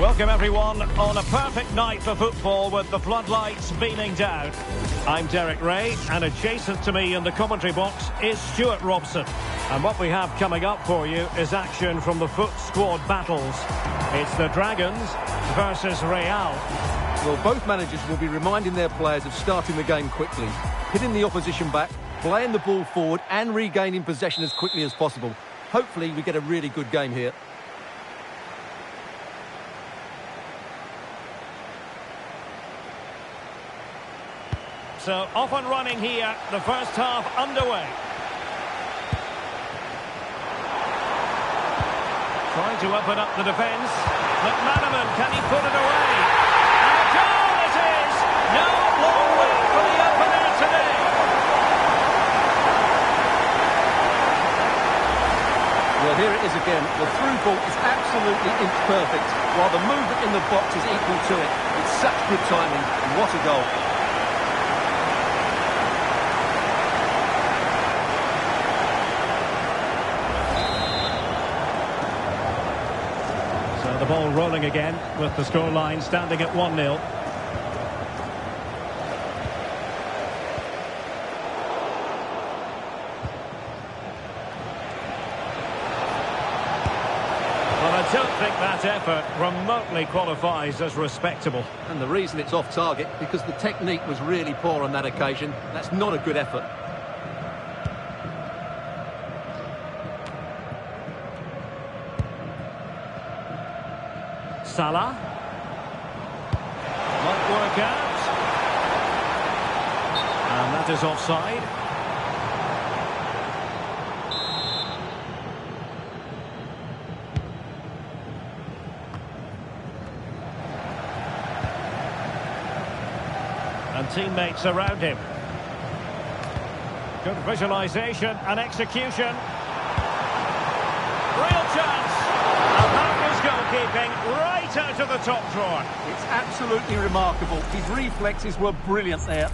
Welcome everyone on a perfect night for football with the floodlights beaming down. I'm Derek Ray, and adjacent to me in the commentary box is Stuart Robson. And what we have coming up for you is action from the foot squad battles. It's the Dragons versus Real. Well, both managers will be reminding their players of starting the game quickly, hitting the opposition back, playing the ball forward and regaining possession as quickly as possible. Hopefully we get a really good game here. So off and running here, the first half underway. Trying to open up the defence. McManaman, can he put it away? And a goal it is! No long wait for the opener today. Well, here it is again. The through ball is absolutely inch perfect, while the movement in the box is equal to it. It's such good timing, and what a goal. The ball rolling again with the scoreline standing at 1-0. Well, I don't think that effort remotely qualifies as respectable. And the reason it's off target, because the technique was really poor on that occasion. That's not a good effort. Salah. Might work out. And that is offside. And teammates around him. Good visualisation and execution. Real chance. And that was goalkeeping right out of the top drawer. It's absolutely remarkable. His reflexes were brilliant there.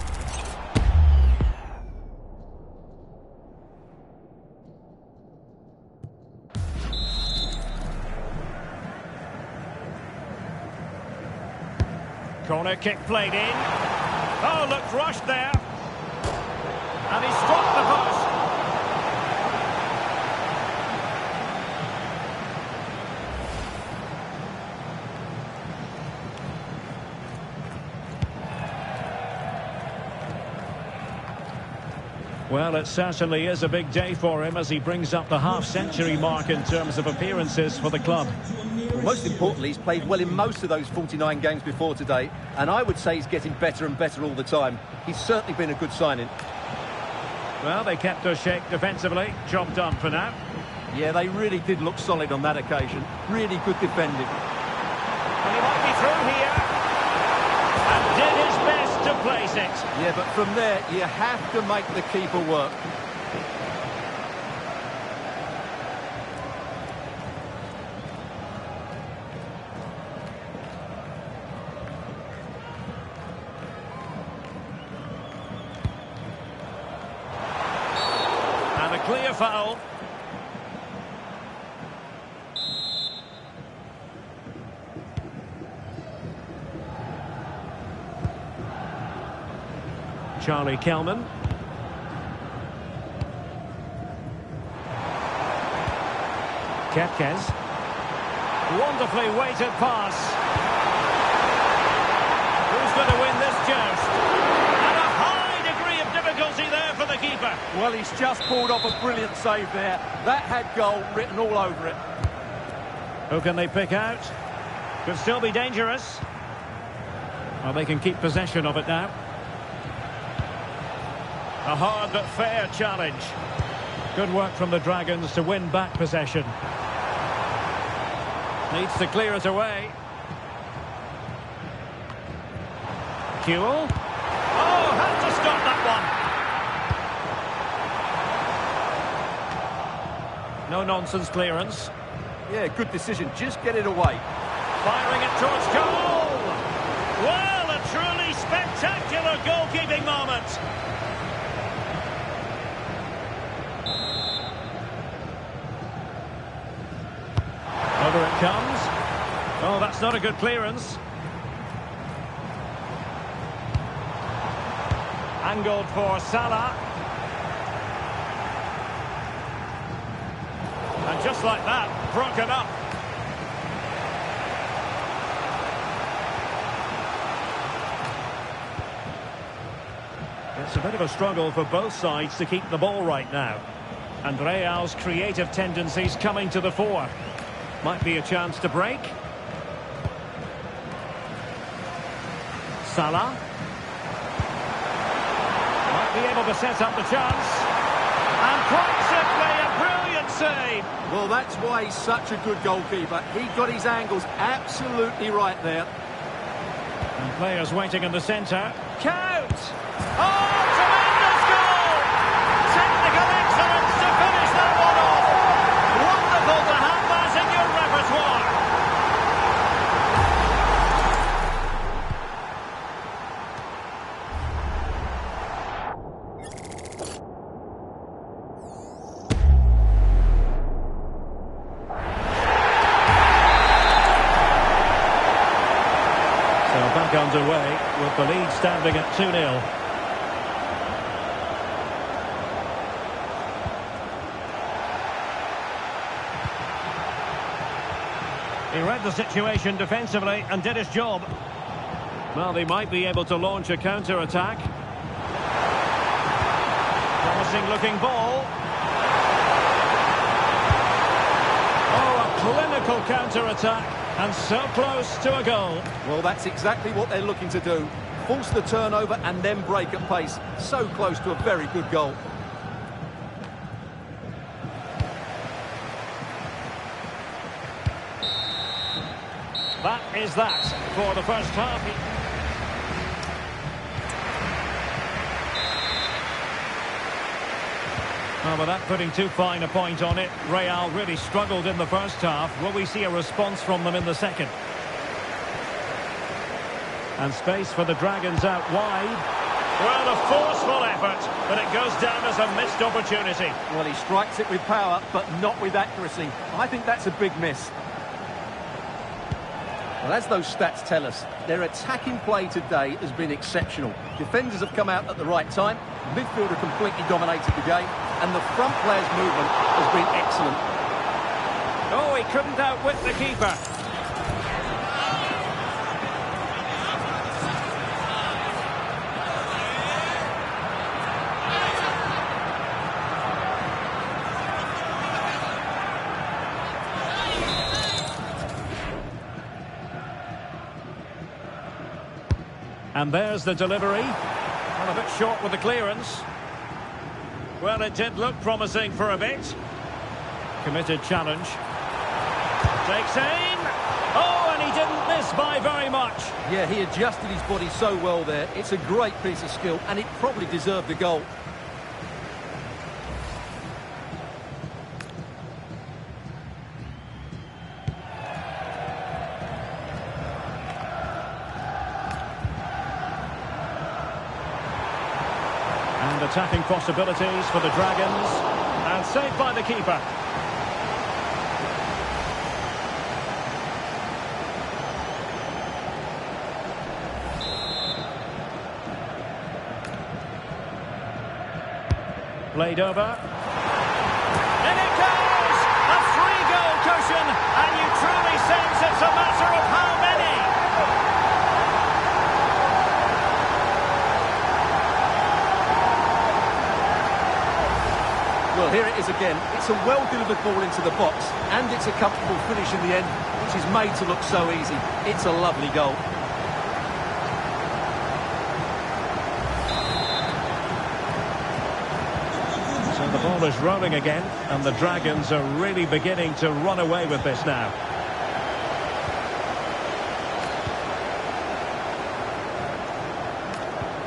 Corner kick played in. Oh, looked rushed there. And he struck the post. Well, it certainly is a big day for him as he brings up the half-century mark in terms of appearances for the club. Well, most importantly, he's played well in most of those 49 games before today, and I would say he's getting better and better all the time. He's certainly been a good signing. Well, they kept their shape defensively. Job done for now. Yeah, they really did look solid on that occasion. Really good defending. And he might be through here. And did his best to place it. Yeah, but from there, you have to make the keeper work. And a clear foul. Charlie Kelman. Kepkes. Wonderfully weighted pass. Who's going to win this joust? And a high degree of difficulty there for the keeper. Well, he's just pulled off a brilliant save there. That had goal written all over it. Who can they pick out? Could still be dangerous. Well, they can keep possession of it now. A hard but fair challenge. Good work from the Dragons to win back possession. Needs to clear it away. Kewell. Oh, had to stop that one. No nonsense clearance. Yeah, good decision. Just get it away. Firing it towards goal. Well, a truly spectacular goalkeeping moment. Over it comes. Oh, Oh, that's not a good clearance. Angled for Salah. And just like that, broken up. It's a bit of a struggle for both sides to keep the ball right now. And Real's creative tendencies coming to the fore. Might be a chance to break. Salah. Might be able to set up the chance. And quite simply, a brilliant save. Well, that's why he's such a good goalkeeper. He got his angles absolutely right there. And players waiting in the centre. Count! Oh, tremendous goal! Technical excellence to finish that one off. Wonderful to have that in your repertoire. So back underway with the lead standing at 2-0. He read the situation defensively and did his job. Well, they might be able to launch a counter-attack. Promising looking ball. Oh, a clinical counter-attack. And so close to a goal. Well, that's exactly what they're looking to do. Force the turnover and then break at pace. So close to a very good goal. That is that for the first half. Well, without putting too fine a point on it, Real really struggled in the first half. Will we see a response from them in the second? And space for the Dragons out wide. Well, a forceful effort, but it goes down as a missed opportunity. Well, he strikes it with power, but not with accuracy. I think that's a big miss. Well, as those stats tell us, their attacking play today has been exceptional. Defenders have come out at the right time, midfield have completely dominated the game, and the front players' movement has been excellent. Oh, he couldn't outwit the keeper. And there's the delivery. Well, a bit short with the clearance. Well, it did look promising for a bit. Committed challenge. Takes aim. Oh, and he didn't miss by very much. Yeah, he adjusted his body so well there. It's a great piece of skill, and it probably deserved the goal. And attacking possibilities for the Dragons. And saved by the keeper. Played over. In it goes! A free goal cushion, and you truly sense it's a matter of how many. Well, here it is again. It's a well-delivered ball into the box, and it's a comfortable finish in the end, which is made to look so easy. It's a lovely goal. So the ball is rolling again, and the Dragons are really beginning to run away with this now.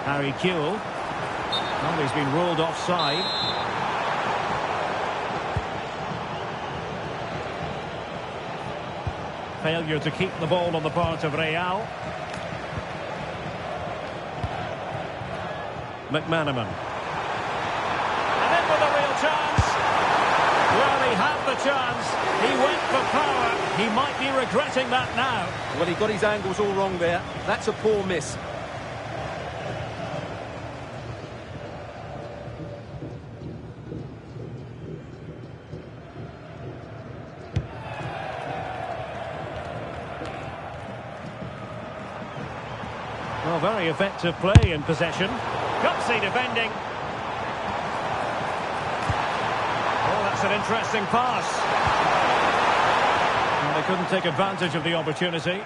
Harry Kewell. Well, he's been ruled offside. Failure to keep the ball on the part of Real. McManaman. And in with a real chance. Well, he had the chance. He went for power. He might be regretting that now. Well, he got his angles all wrong there. That's a poor miss. Well, very effective play in possession. Gutsy defending. Oh, that's an interesting pass. And they couldn't take advantage of the opportunity.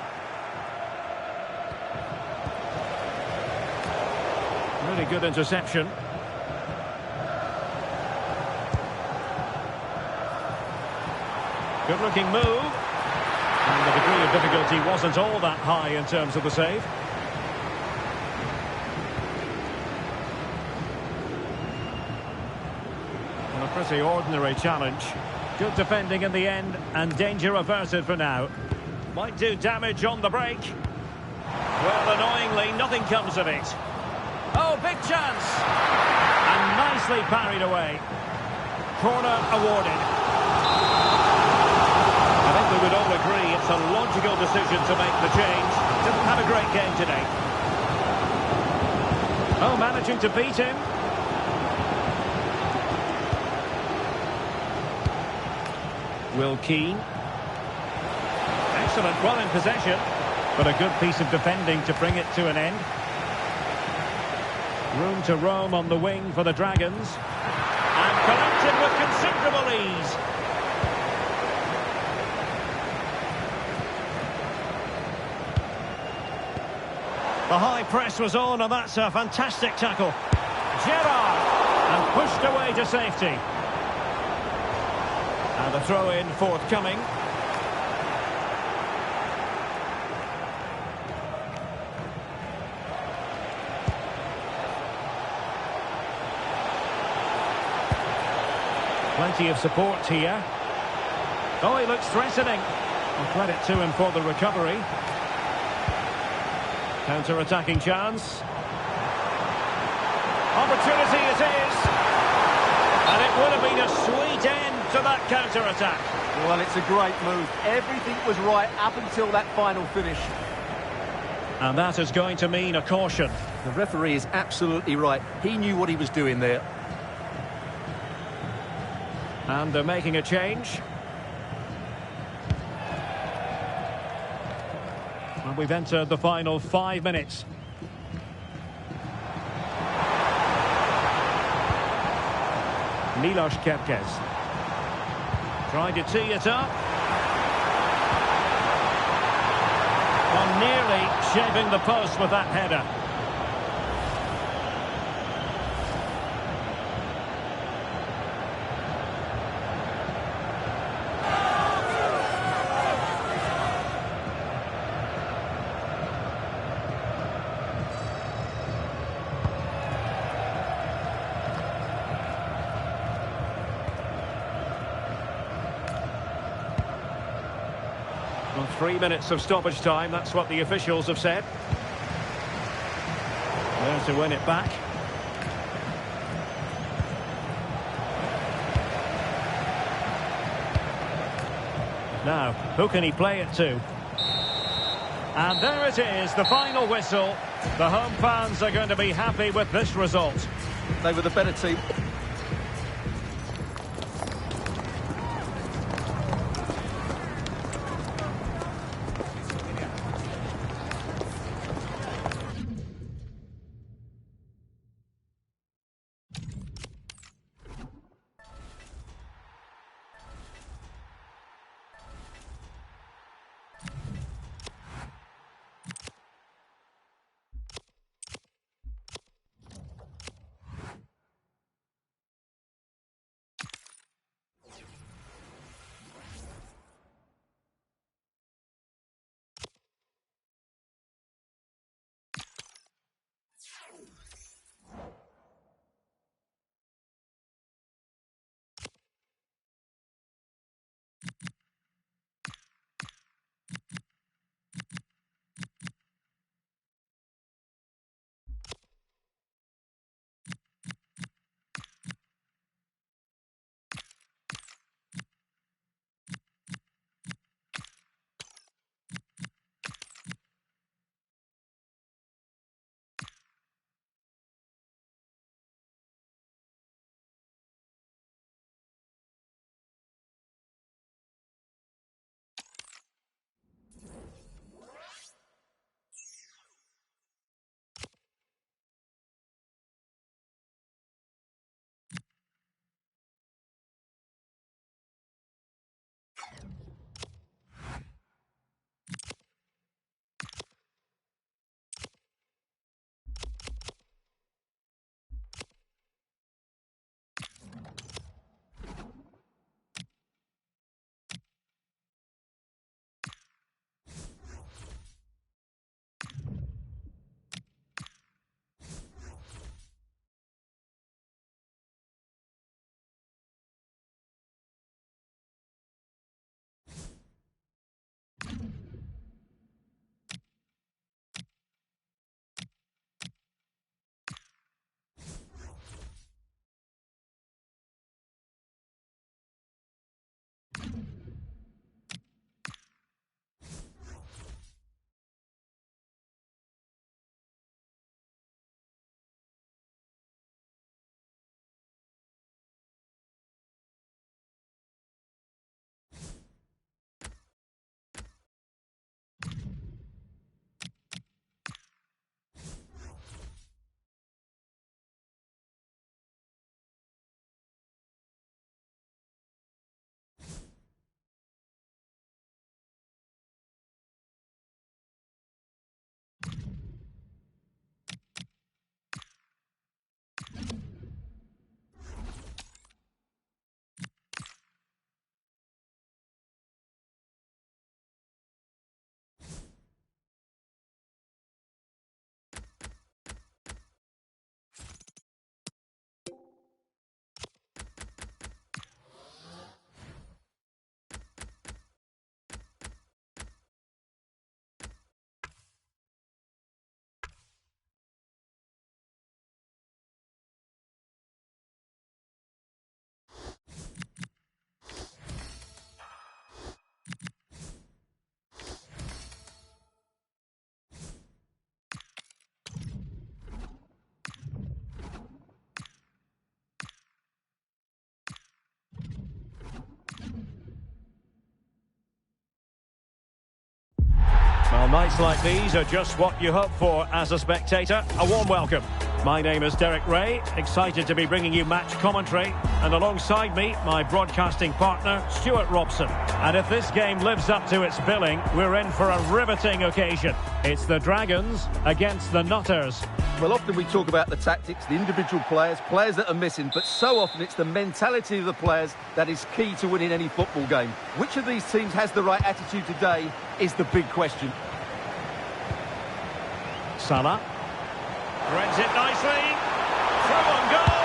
Really good interception. Good looking move. And the degree of difficulty wasn't all that high in terms of the save. A pretty ordinary challenge. Good defending in the end, and danger averted for now. Might do damage on the break. Well, annoyingly, nothing comes of it. Oh, big chance! And nicely parried away. Corner awarded. I think we would all agree it's a logical decision to make the change. Didn't have a great game today. Oh, managing to beat him. Will Keane. Excellent, well in possession, but a good piece of defending to bring it to an end. Room to roam on the wing for the Dragons. And collected with considerable ease. The high press was on, and that's a fantastic tackle. Gerrard, and pushed away to safety. And a throw-in forthcoming. Plenty of support here. Oh, he looks threatening. And credit to him for the recovery. Counter-attacking chance. Opportunity it is. And it would have been a sweet end to that counter-attack. Well, it's a great move. Everything was right up until that final finish. And that is going to mean a caution. The referee is absolutely right. He knew what he was doing there. And they're making a change. And we've entered the final 5 minutes. Milos Kerkez. Trying to tee it up. Well, nearly shaving the post with that header. Well, 3 minutes of stoppage time, that's what the officials have said. There to win it back. Now, who can he play it to? And there it is, the final whistle. The home fans are going to be happy with this result. They were the better team. Nights like these are just what you hope for as a spectator. A warm welcome. My name is Derek Ray, excited to be bringing you match commentary. And alongside me, my broadcasting partner, Stuart Robson. And if this game lives up to its billing, we're in for a riveting occasion. It's the Dragons against the Nutters. Well, often we talk about the tactics, the individual players that are missing, but so often it's the mentality of the players that is key to winning any football game. Which of these teams has the right attitude today is the big question. Salah. Threads it nicely. Through on goal.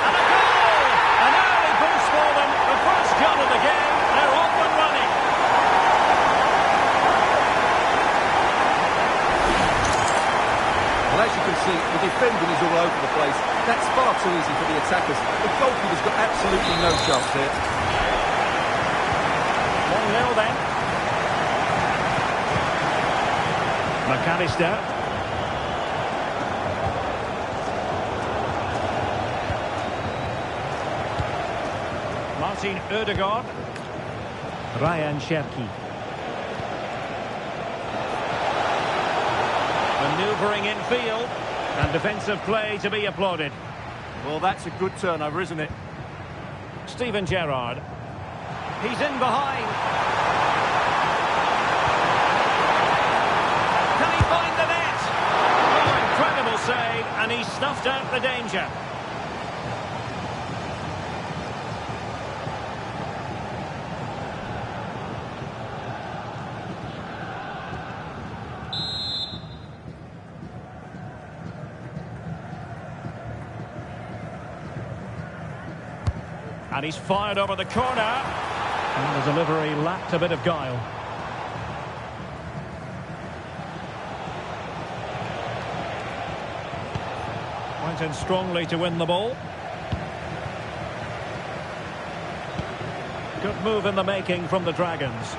And a goal! An early boost for them. The first goal of the game. They're off and running. Well, as you can see, the defending is all over the place. That's far too easy for the attackers. The goalkeeper's got absolutely no chance here. 1-0 then. McAllister. Martin Ødegaard. Ryan Cherki. Manoeuvring in field. And defensive play to be applauded. Well, that's a good turnover, isn't it? Steven Gerrard. He's in behind. Can he find the net? Oh, incredible save, and he snuffed out the danger. And he's fired over the corner. And the delivery lacked a bit of guile. Went in strongly to win the ball. Good move in the making from the Dragons.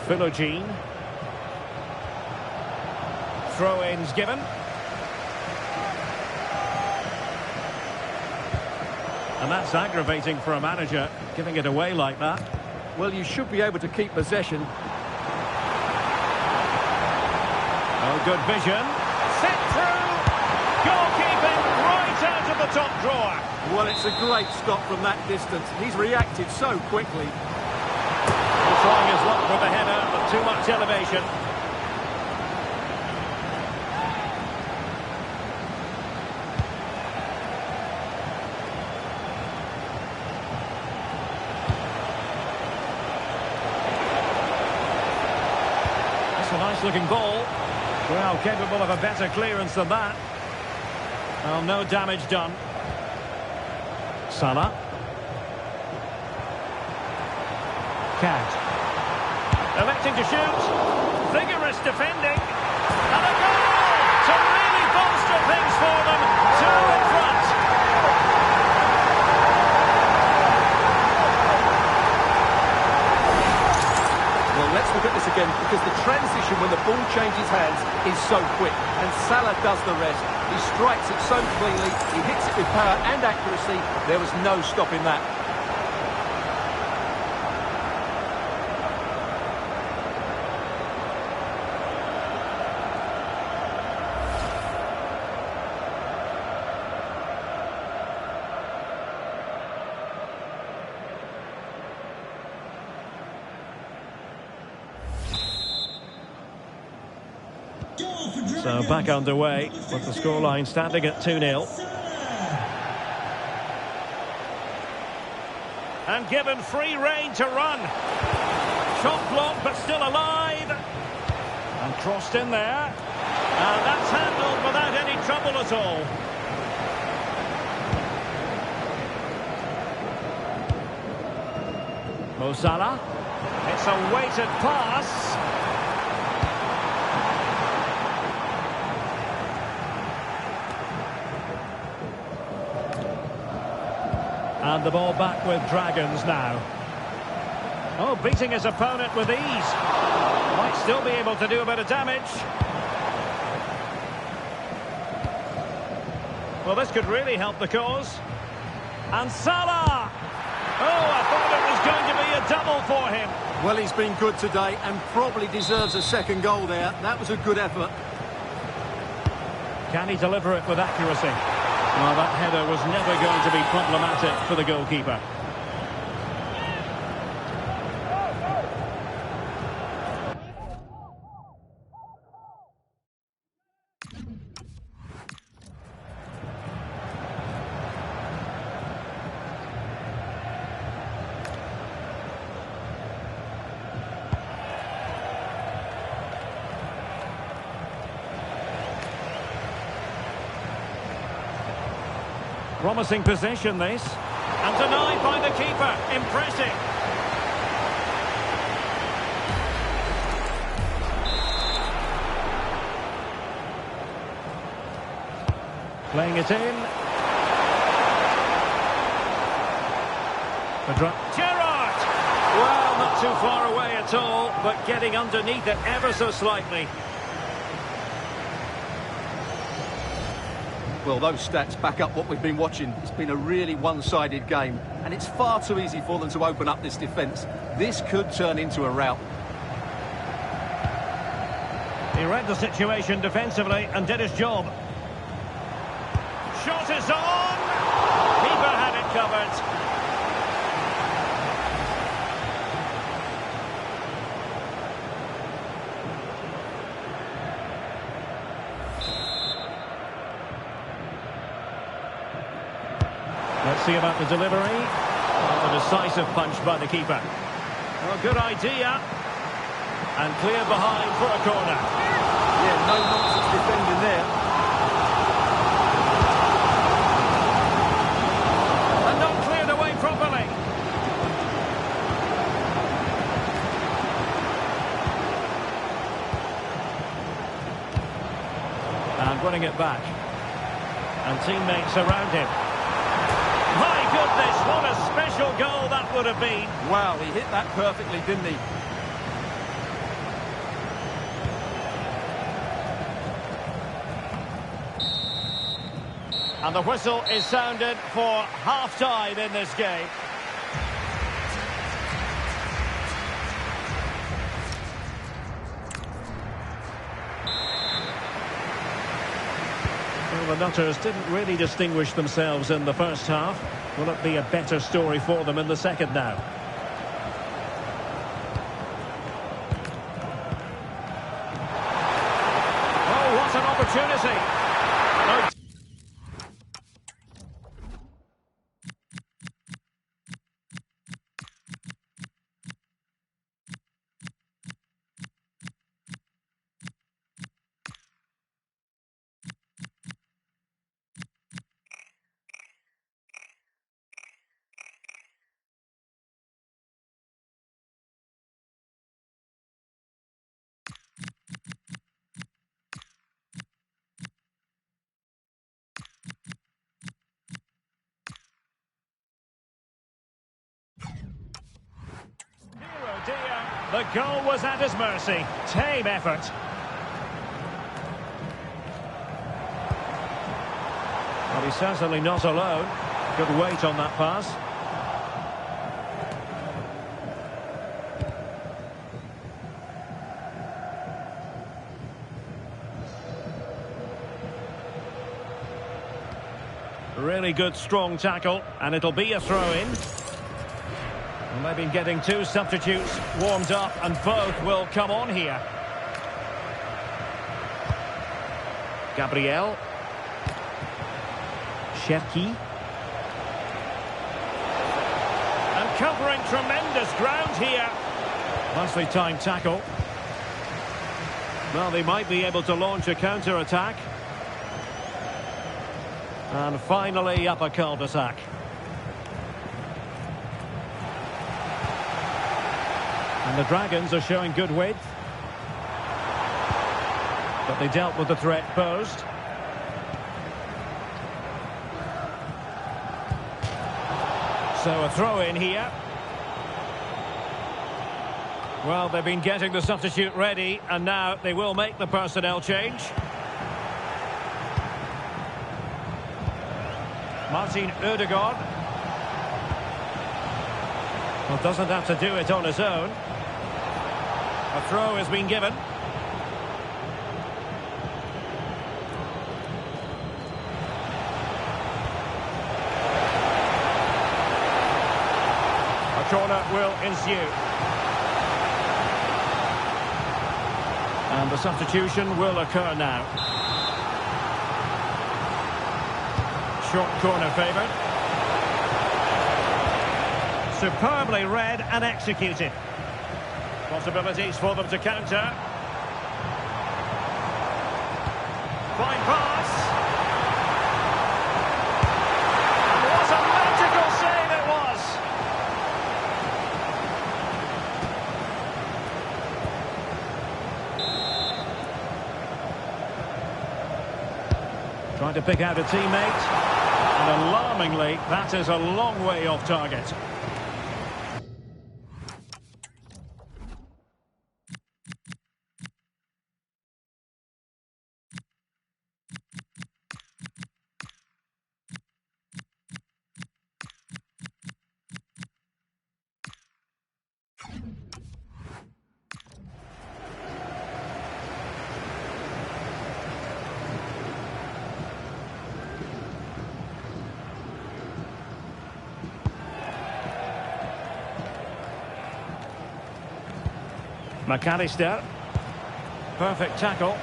Philogene. Throw-ins given. And that's aggravating for a manager, giving it away like that. Well, you should be able to keep possession. Oh, good vision. Set through. Goalkeeping right out of the top drawer. Well, it's a great stop from that distance. He's reacted so quickly. Trying his luck with the header, but too much elevation. A nice-looking ball. Well, capable of a better clearance than that. Well, no damage done. Salah. Cat. Electing to shoot. Vigorous defending. And a goal to really bolster things for them. Two in front. Let's look at this again, because the transition when the ball changes hands is so quick, and Salah does the rest. He strikes it so cleanly, he hits it with power and accuracy. There was no stopping that. So back underway with the scoreline standing at 2-0. And given free rein to run. Shot blocked but still alive. And crossed in there. And that's handled without any trouble at all. Mo Salah. It's a weighted pass. And the ball back with Dragons now. Oh, beating his opponent with ease. Might still be able to do a bit of damage. Well, this could really help the cause. And Salah! Oh, I thought it was going to be a double for him. Well, he's been good today and probably deserves a second goal there. That was a good effort. Can he deliver it with accuracy? Well, that header was never going to be problematic for the goalkeeper. Promising possession, this. And denied by the keeper. Impressive. Playing it in. Gerrard! Well, not too far away at all, but getting underneath it ever so slightly. Well, those stats back up what we've been watching. It's been a really one-sided game, and it's far too easy for them to open up this defence. This could turn into a rout. He read the situation defensively and did his job. Shot is on! Keeper had it covered. Let's see about the delivery. A decisive punch by the keeper. Well, good idea. And clear behind for a corner. Yeah, no nonsense defending there. And not cleared away properly. And winning it back. And teammates around him. My goodness, what a special goal that would have been. Wow, he hit that perfectly, didn't he? And the whistle is sounded for half-time in this game. Well, the Nutters didn't really distinguish themselves in the first half. Will it be a better story for them in the second now? Oh, what an opportunity! Oh. The goal was at his mercy. Tame effort. Well, he's certainly not alone. Good weight on that pass. Really good, strong tackle, and it'll be a throw-in. And they've been getting two substitutes warmed up, and both will come on here. Gabriel. Cherki. And covering tremendous ground here. Nicely timed tackle. Well, they might be able to launch a counter-attack. And finally up a cul-de-sac. And the Dragons are showing good width. But they dealt with the threat posed. So a throw in here. Well, they've been getting the substitute ready, and now they will make the personnel change. Martin Ødegaard. Well, doesn't have to do it on his own. A throw has been given. A corner will ensue. And the substitution will occur now. Short corner favoured. Superbly read and executed. Possibilities for them to counter. Fine pass. And what a magical save it was. Trying to pick out a teammate. And alarmingly, that is a long way off target. McAllister. Perfect tackle.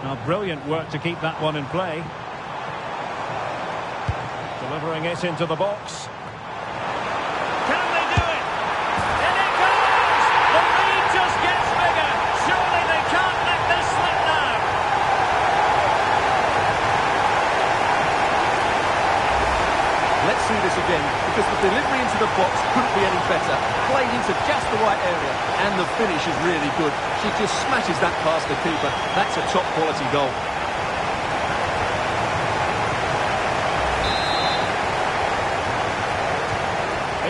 Now, brilliant work to keep that one in play. Delivering it into the box. Can they do it? In it goes! The lead just gets bigger. Surely they can't let this slip now. Let's see this again, because the delivery into the box couldn't be any better. Played into just the right area, and the finish is really good. She just smashes that past the keeper. That's a top-quality goal.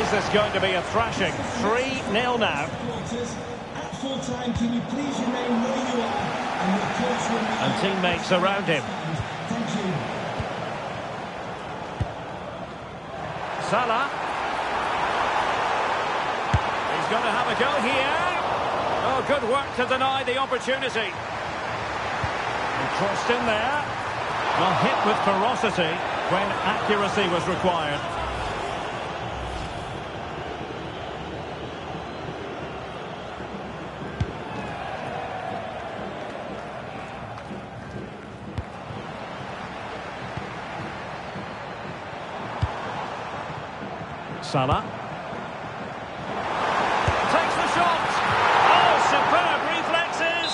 Is this going to be a thrashing? 3-0 now. full time. Can you please remain where you are? And your coach will be... And teammates around him. Thank you. Salah. He's going to have a go here. Oh, good work to deny the opportunity. And crossed in there. Well, hit with ferocity when accuracy was required. Salah. Takes the shot. Oh, superb reflexes.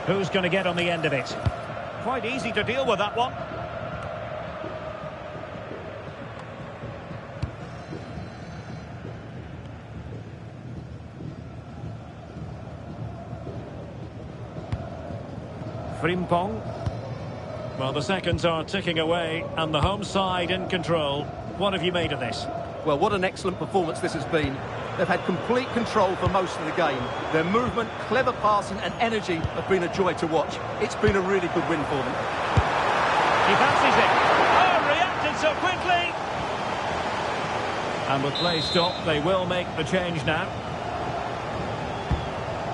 Who's going to get on the end of it? Quite easy to deal with that one. Frimpong. Well, the seconds are ticking away, and the home side in control. What have you made of this? Well, what an excellent performance this has been. They've had complete control for most of the game. Their movement, clever passing and energy have been a joy to watch. It's been a really good win for them. He fancies it. Oh, reacted so quickly. And with play stopped, they will make the change now.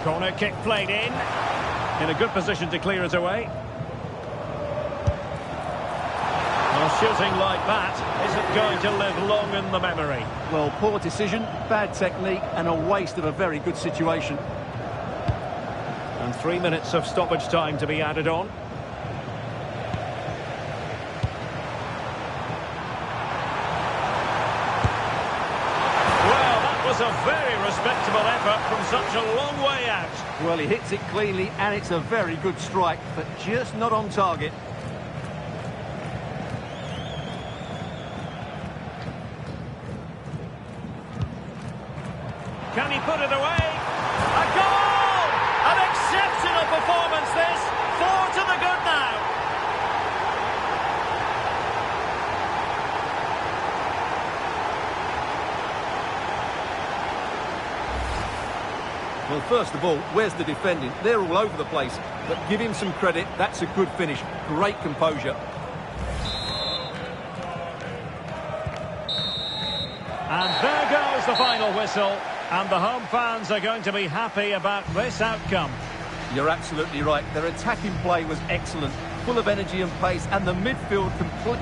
Corner kick played in a good position to clear it away. Well, shooting like that isn't going to live long in the memory. Well, poor decision, bad technique and a waste of a very good situation. And 3 minutes of stoppage time to be added on. Well, that was a very respectable effort from such a long way out. Well, he hits it cleanly and it's a very good strike, but just not on target. Can he put it away? A goal! An exceptional performance this. 4 to the good now. Well, first of all, where's the defending? They're all over the place, but give him some credit. That's a good finish. Great composure. And there goes the final whistle. And the home fans are going to be happy about this outcome. You're absolutely right. Their attacking play was excellent, full of energy and pace, and the midfield complete.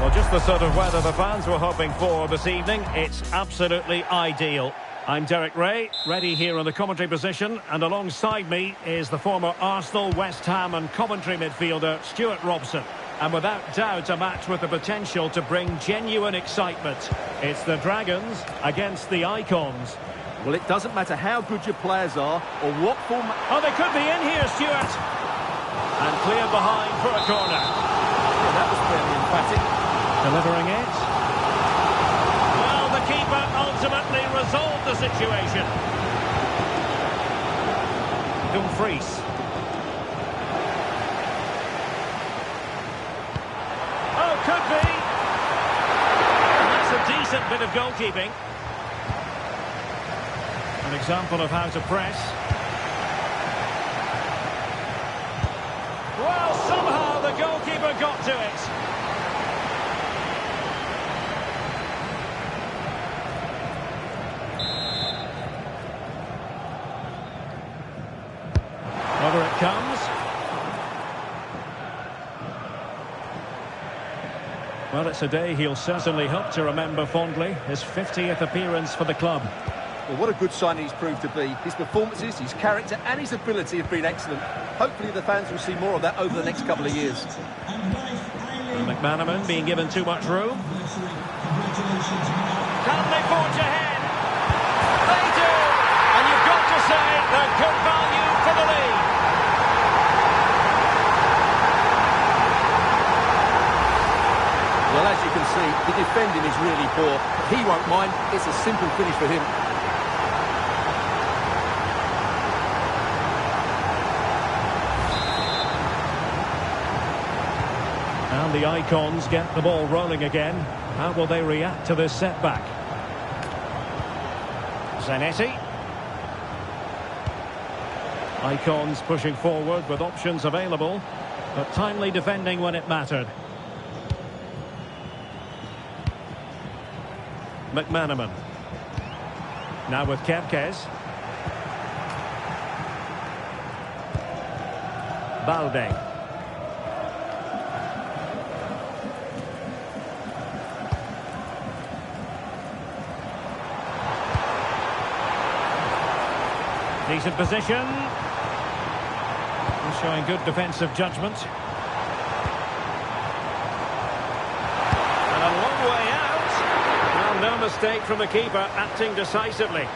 Well, just the sort of weather the fans were hoping for this evening. It's absolutely ideal. I'm Derek Ray, ready here in the commentary position, and alongside me is the former Arsenal, West Ham and Coventry midfielder Stuart Robson. And without doubt a match with the potential to bring genuine excitement. It's the Dragons against the Icons. Well, it doesn't matter how good your players are or what form... Oh, they could be in here, Stuart. And cleared behind for a corner. Yeah, that was fairly emphatic. Delivering it. Well, the keeper ultimately resolved the situation. Dumfries. Oh, could be. And that's a decent bit of goalkeeping. An example of how to press. Well, somehow the goalkeeper got to it. Over it comes. Well, it's a day he'll certainly hope to remember fondly. His 50th appearance for the club. Well, what a good signing he's proved to be. His performances, his character and his ability have been excellent. Hopefully the fans will see more of that over the next couple of years. And McManaman being given too much room. Can they forge ahead? They do! And you've got to say they're good value for the lead. Well, as you can see, the defending is really poor. But he won't mind. It's a simple finish for him. And the Icons get the ball rolling again. How will they react to this setback? Zanetti. Icons pushing forward with options available, but timely defending when it mattered. McManaman. Now with Kepkes. Balde. Decent position. He's showing good defensive judgment. And a long way out. Well, no mistake from the keeper, acting decisively.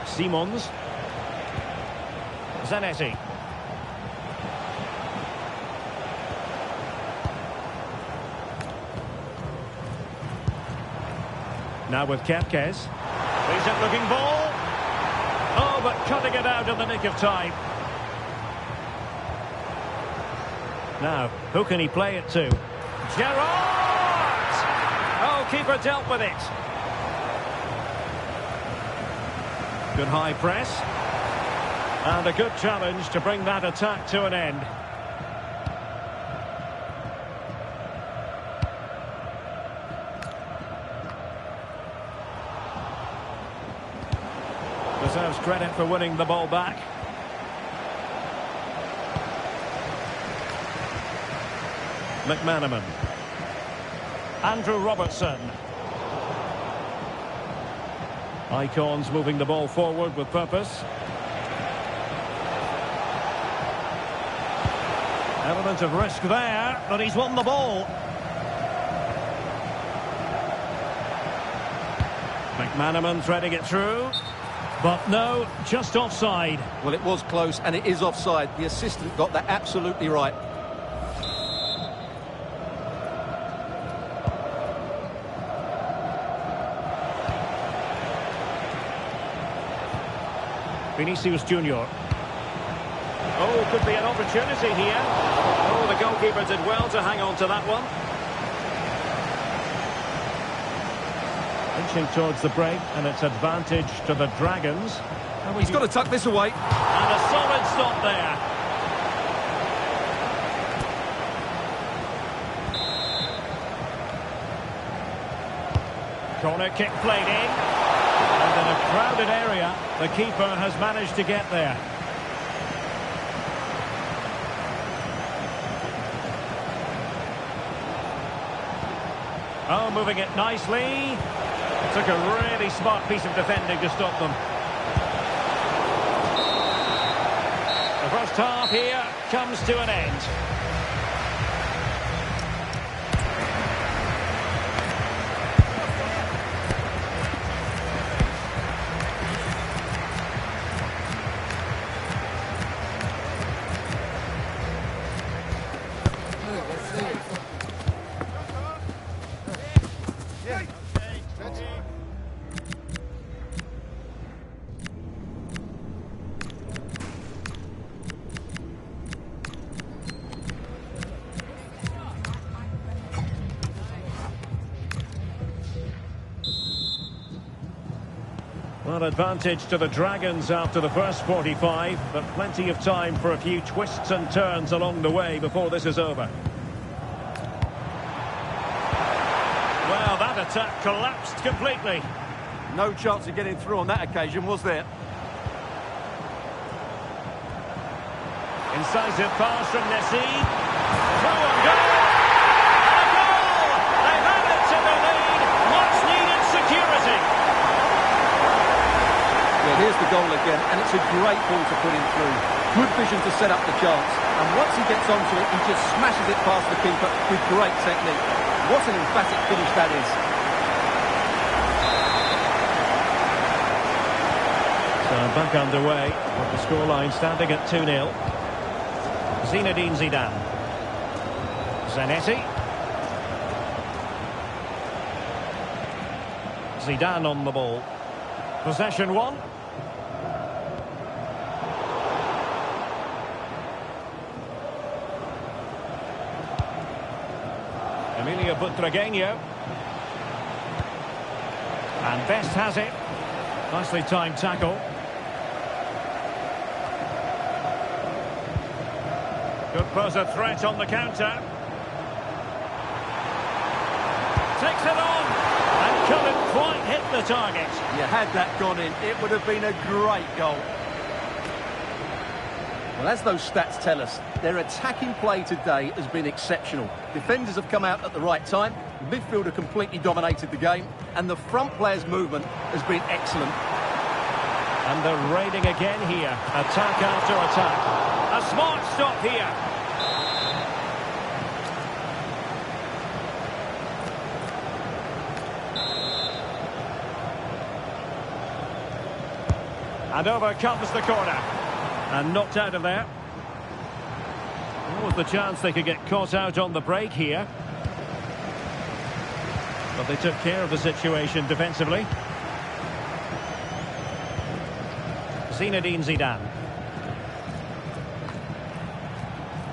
Simons. Zanetti. Now with Kepkes. Decent looking ball. Oh, but cutting it out in the nick of time. Now, who can he play it to? Gerrard! Oh, keeper dealt with it. Good high press. And a good challenge to bring that attack to an end. Deserves credit for winning the ball back. McManaman. Andrew Robertson. Icons moving the ball forward with purpose. Element of risk there, but he's won the ball. McManaman threading it through. But no, just offside. Well, it was close, and it is offside. The assistant got that absolutely right. Vinicius Junior. Oh, could be an opportunity here. Oh, the goalkeeper did well to hang on to that one. Inching towards the break, and it's advantage to the Dragons. He's got to tuck this away. And a solid stop there. Corner kick played in. And in a crowded area, the keeper has managed to get there. Oh, moving it nicely. Took a really smart piece of defending to stop them. The first half here comes to an end. Well, advantage to the Dragons after the first 45, but plenty of time for a few twists and turns along the way before this is over. Well, that attack collapsed completely. No chance of getting through on that occasion, was there? Incisive pass from Nessie. Through on goal. And a goal! They've added to the lead. Much needed security. Yeah, here's the goal again, and it's a great ball to put him through. Good vision to set up the chance. And once he gets onto it, he just smashes it past the keeper with great technique. What an emphatic finish that is. So back underway with the scoreline standing at 2-0. Zinedine Zidane. Zanetti. Zidane on the ball. Possession one. Emilio Butragueño. And Best has it. Nicely timed tackle. Could pose a threat on the counter. Takes it on. And couldn't quite hit the target. You had that gone in, it would have been a great goal. Well, as those stats tell us, their attacking play today has been exceptional. Defenders have come out at the right time, the midfielder completely dominated the game, and the front players' movement has been excellent. And they're raiding again here. Attack after attack. A smart stop here. And over comes the corner. And knocked out of there. What was the chance they could get caught out on the break here? But they took care of the situation defensively. Zinedine Zidane.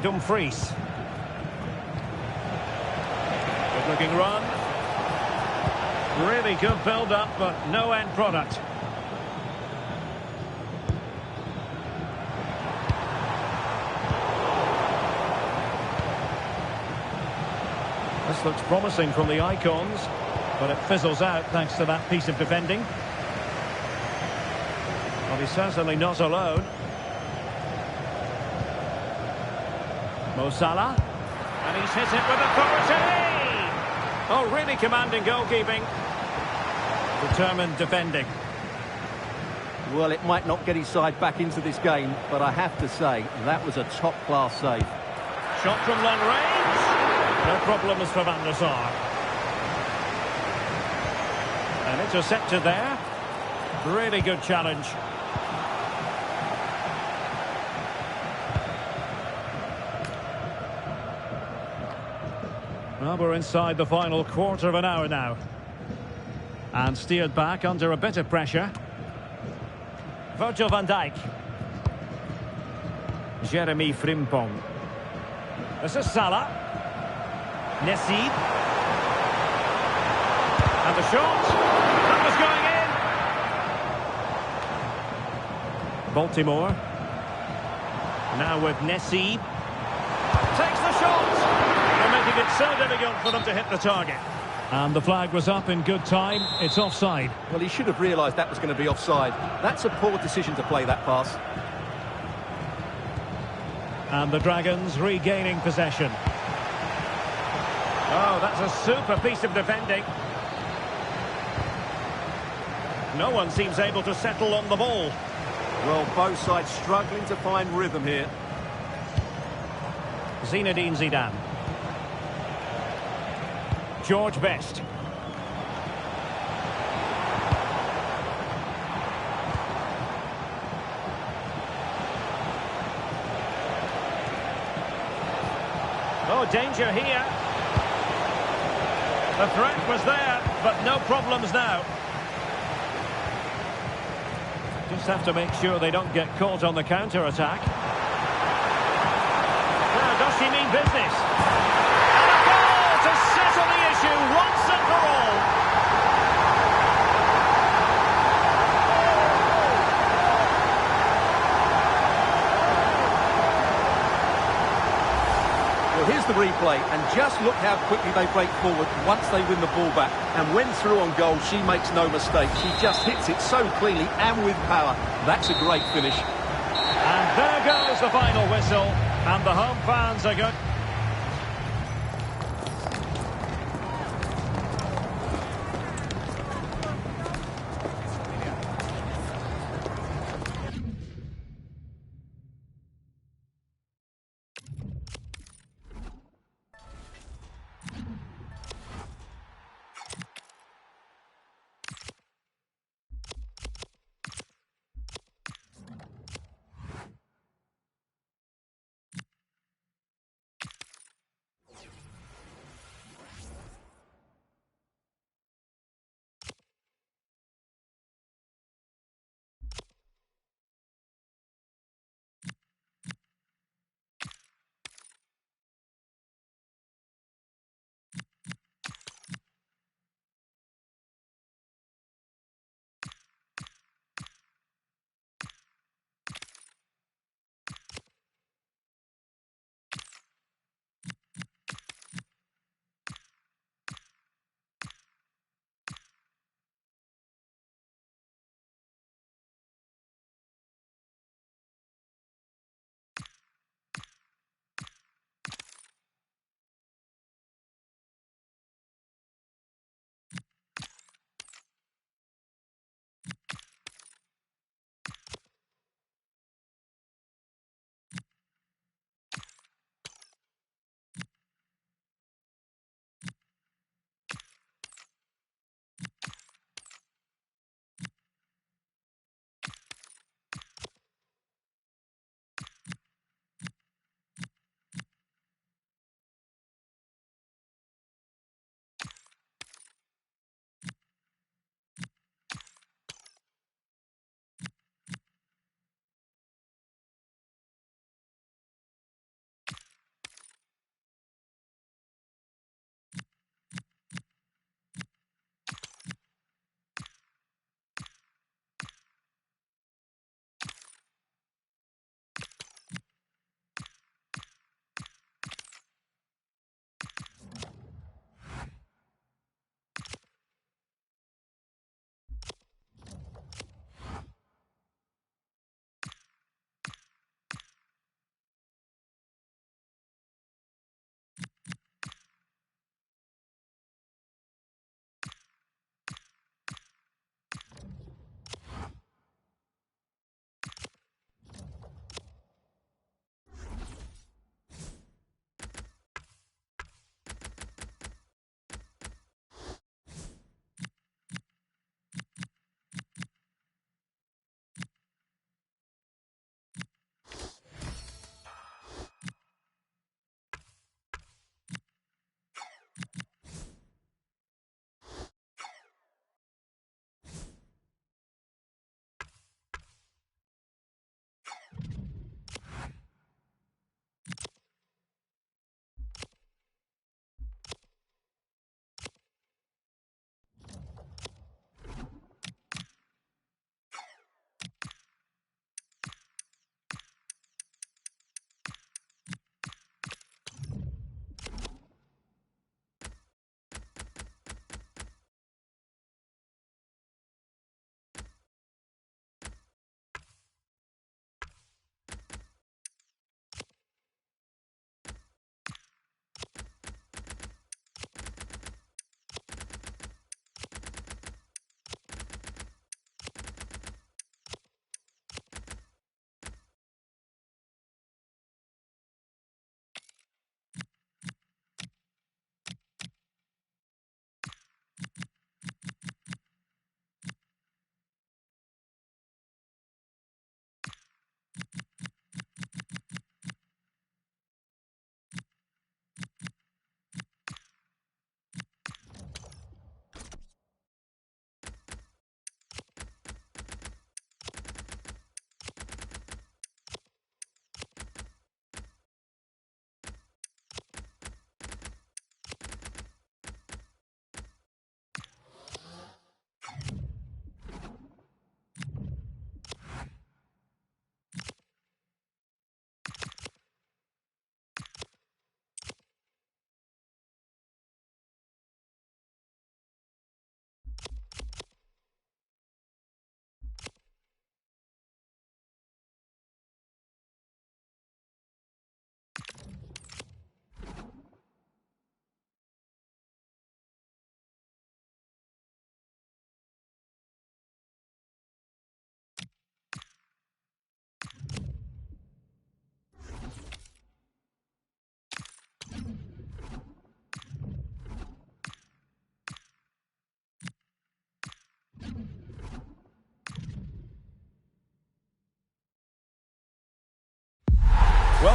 Dumfries. Good looking run. Really good build-up, but no end product. This looks promising from the icons, but it fizzles out thanks to that piece of defending. Well, he's certainly not alone. Mo Salah. And he's hit it with authority! Oh, really commanding goalkeeping. Determined defending. Well, it might not get his side back into this game, but I have to say, that was a top-class save. Shot from long range. No problems for Van der Sar. And intercepted there. Really good challenge. Well, we're inside the final quarter of an hour now. And steered back under a bit of pressure. Virgil van Dijk. Jeremy Frimpong. This is Salah. Nessie. And the shot. That was going in. Baltimore. Now with Nessie. Takes the shot. They're making it so difficult for them to hit the target. And the flag was up in good time. It's offside. Well, he should have realised that was going to be offside. That's a poor decision to play that pass. And the Dragons regaining possession. Oh, that's a super piece of defending. No one seems able to settle on the ball. Well, both sides struggling to find rhythm here. Zinedine Zidane. George Best. Oh, danger here. The threat was there, but no problems now. Just have to make sure they don't get caught on the counter-attack. Now, does she mean business? And a goal to settle the issue once and for all. Well, here's the replay, and just look how quickly they break forward once they win the ball back. And when through on goal, she makes no mistake. She just hits it so cleanly and with power. That's a great finish. And there goes the final whistle, and the home fans are good.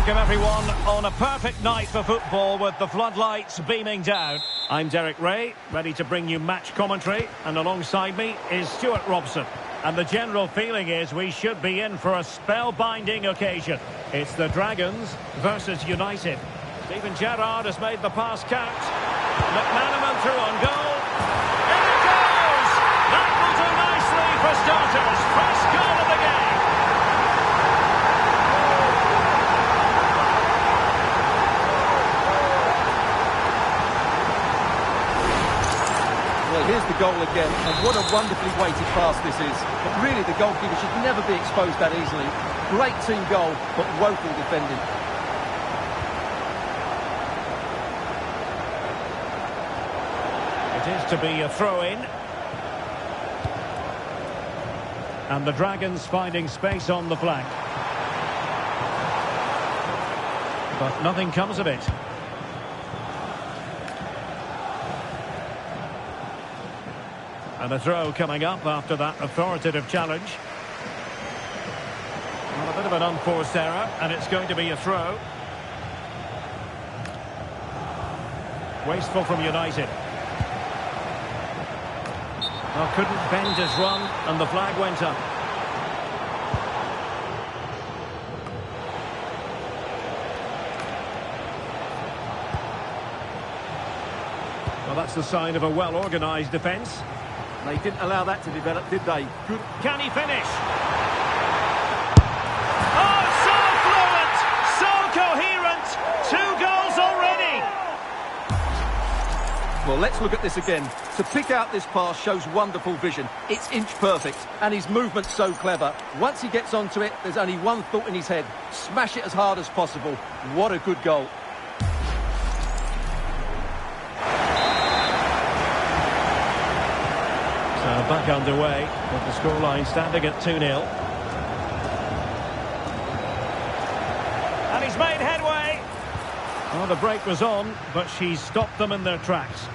Welcome everyone on a perfect night for football with the floodlights beaming down. I'm Derek Ray, ready to bring you match commentary, and alongside me is Stuart Robson. And the general feeling is we should be in for a spellbinding occasion. It's the Dragons versus United. Steven Gerrard has made the pass count. McManaman through on goal. In it goes! That will do nicely for starters. First goal of the game. Well, here's the goal again, and what a wonderfully weighted pass this is. But really, the goalkeeper should never be exposed that easily. Great team goal, but woeful defending. It is to be a throw-in. And the Dragons finding space on the flank. But nothing comes of it. And a throw coming up after that authoritative challenge. Well, a bit of an unforced error, and it's going to be a throw. Wasteful from United. Well, couldn't bend his run, and the flag went up. Well, that's the sign of a well-organised defence. They didn't allow that to develop, did they? Good. Can he finish? Oh, so fluent! So coherent! 2 goals already! Well, let's look at this again. To pick out this pass shows wonderful vision. It's inch perfect, and his movement's so clever. Once he gets onto it, there's only one thought in his head. Smash it as hard as possible. What a good goal. So back underway, with the scoreline standing at 2-0. And he's made headway. Well, the break was on, but she's stopped them in their tracks.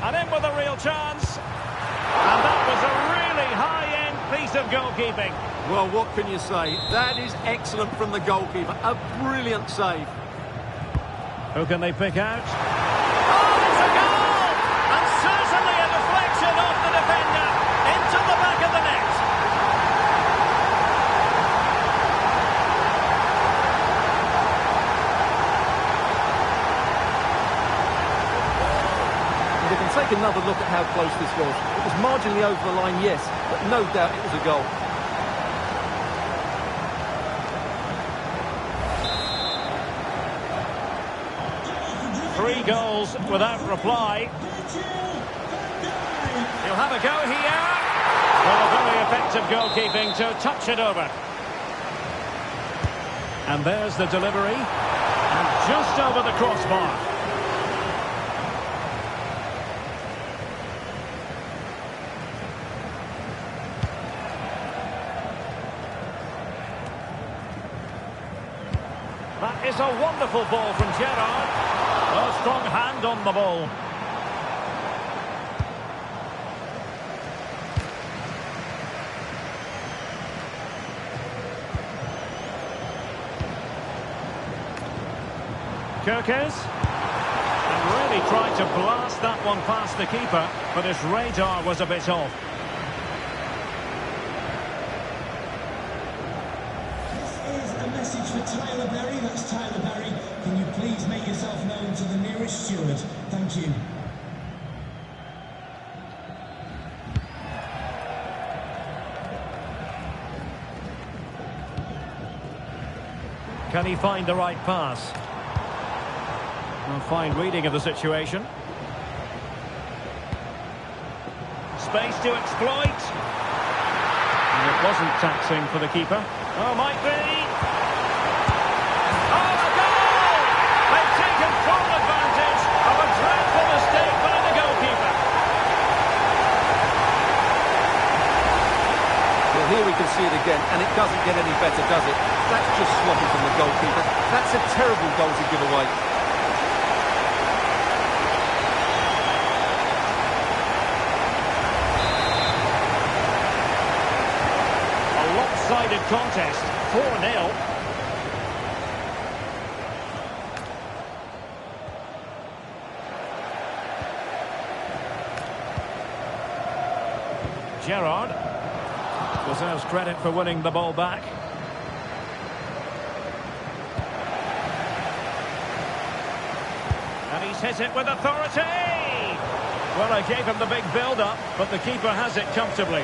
And in with a real chance. And that was a really high-end piece of goalkeeping. Well, what can you say? That is excellent from the goalkeeper. A brilliant save. Who can they pick out? Oh, it's a goal! And certainly a deflection off the defender into the back of the net. We can take another look at how close this was. It was marginally over the line, yes, but no doubt it was a goal. Three goals without reply. He'll have a go here. Well, a very effective goalkeeping to touch it over. And there's the delivery. And just over the crossbar. That is a wonderful ball from Gerrard. A strong hand on the ball. Kirkes. And really tried to blast that one past the keeper, but his radar was a bit off. This is a message for Tyler Berry. That's Tyler Berry. Can you please make yourself known to the nearest steward? Thank you. Can he find the right pass? Well, fine reading of the situation. Space to exploit. And it wasn't taxing for the keeper. Oh, might be. Oh, the goal! They've taken full advantage of a dreadful mistake by the goalkeeper. Well, here we can see it again, and it doesn't get any better, does it? That's just sloppy from the goalkeeper. That's a terrible goal to give away. contest. 4-0. Gerrard deserves credit for winning the ball back. And he's hit it with authority. Well, I gave him the big build-up, but the keeper has it comfortably.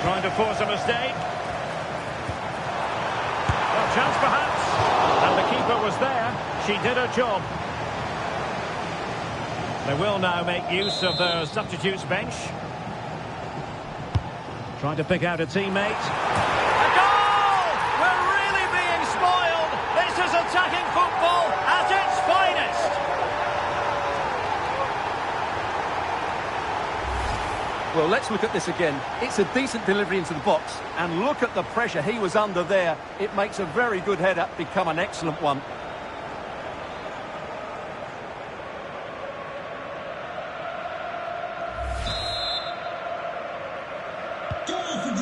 Trying to force a mistake. Well, chance perhaps. And the keeper was there. She did her job. They will now make use of their substitutes bench. Trying to pick out a teammate. A goal! We're really being spoiled. This is attacking football at its finest. Well, let's look at this again. It's a decent delivery into the box. And look at the pressure he was under there. It makes a very good header become an excellent one.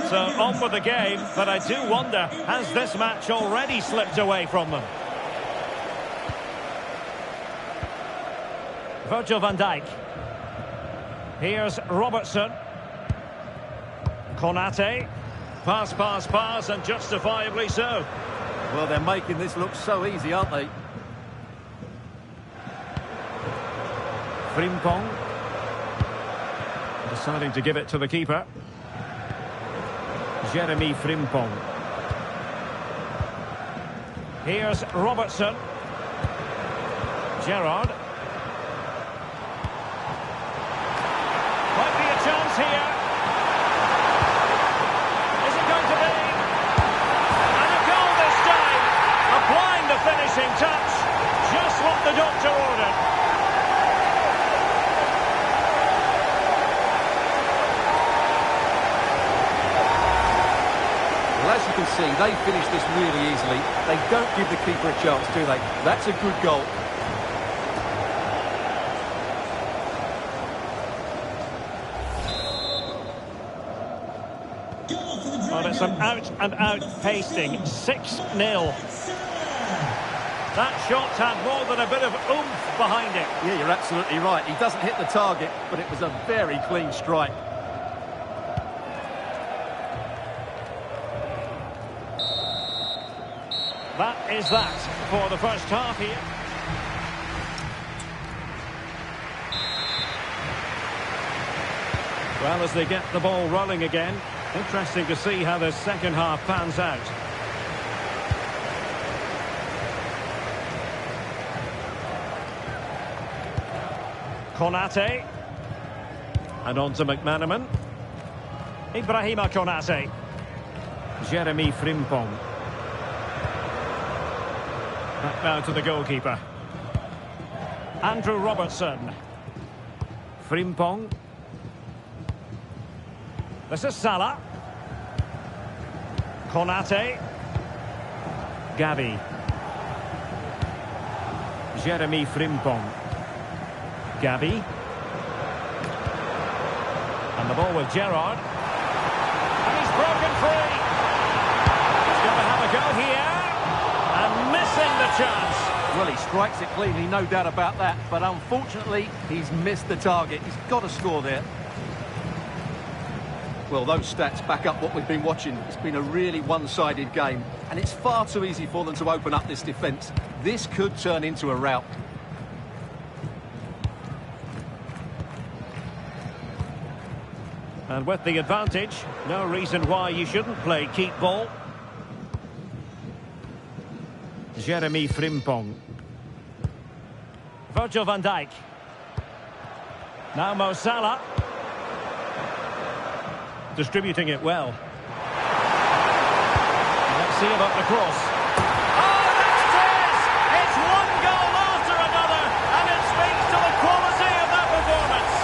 So on with the game, but I do wonder, has this match already slipped away from them? Virgil van Dijk. Here's Robertson. Konate. Pass, pass, pass, and justifiably so. Well, they're making this look so easy, aren't they? Frimpong. Deciding to give it to the keeper. Jeremy Frimpong. Here's Robertson. Gerrard. Might be a chance here. Is it going to be? And a goal this time. Applying the finishing touch. Just what the doctor ordered. As you can see, they finish this really easily. They don't give the keeper a chance, do they? That's a good goal. Well, it's an out-and-out pasting. 6-0. That shot had more than a bit of oomph behind it. Yeah, you're absolutely right. He doesn't hit the target, but it was a very clean strike. That is that for the first half here. Well, as they get the ball rolling again, interesting to see how the second half pans out. Konate. And on to McManaman. Ibrahima Konate. Jeremy Frimpong. Back now to the goalkeeper. Andrew Robertson. Frimpong. This is Salah. Konate. Gavi. Jeremy Frimpong. Gavi. And the ball with Gerrard. And he's broken free. He's going to have a go here. And missing the chance. Well, he strikes it cleanly, no doubt about that. But unfortunately, he's missed the target. He's got to score there. Well, those stats back up what we've been watching. It's been a really one-sided game. And it's far too easy for them to open up this defence. This could turn into a rout. And with the advantage, no reason why you shouldn't play keep ball. Jeremy Frimpong. Virgil van Dijk. Now Mo Salah. Distributing it well. Let's see about the cross. Oh, that's fierce! It's one goal after another, and it speaks to the quality of that performance.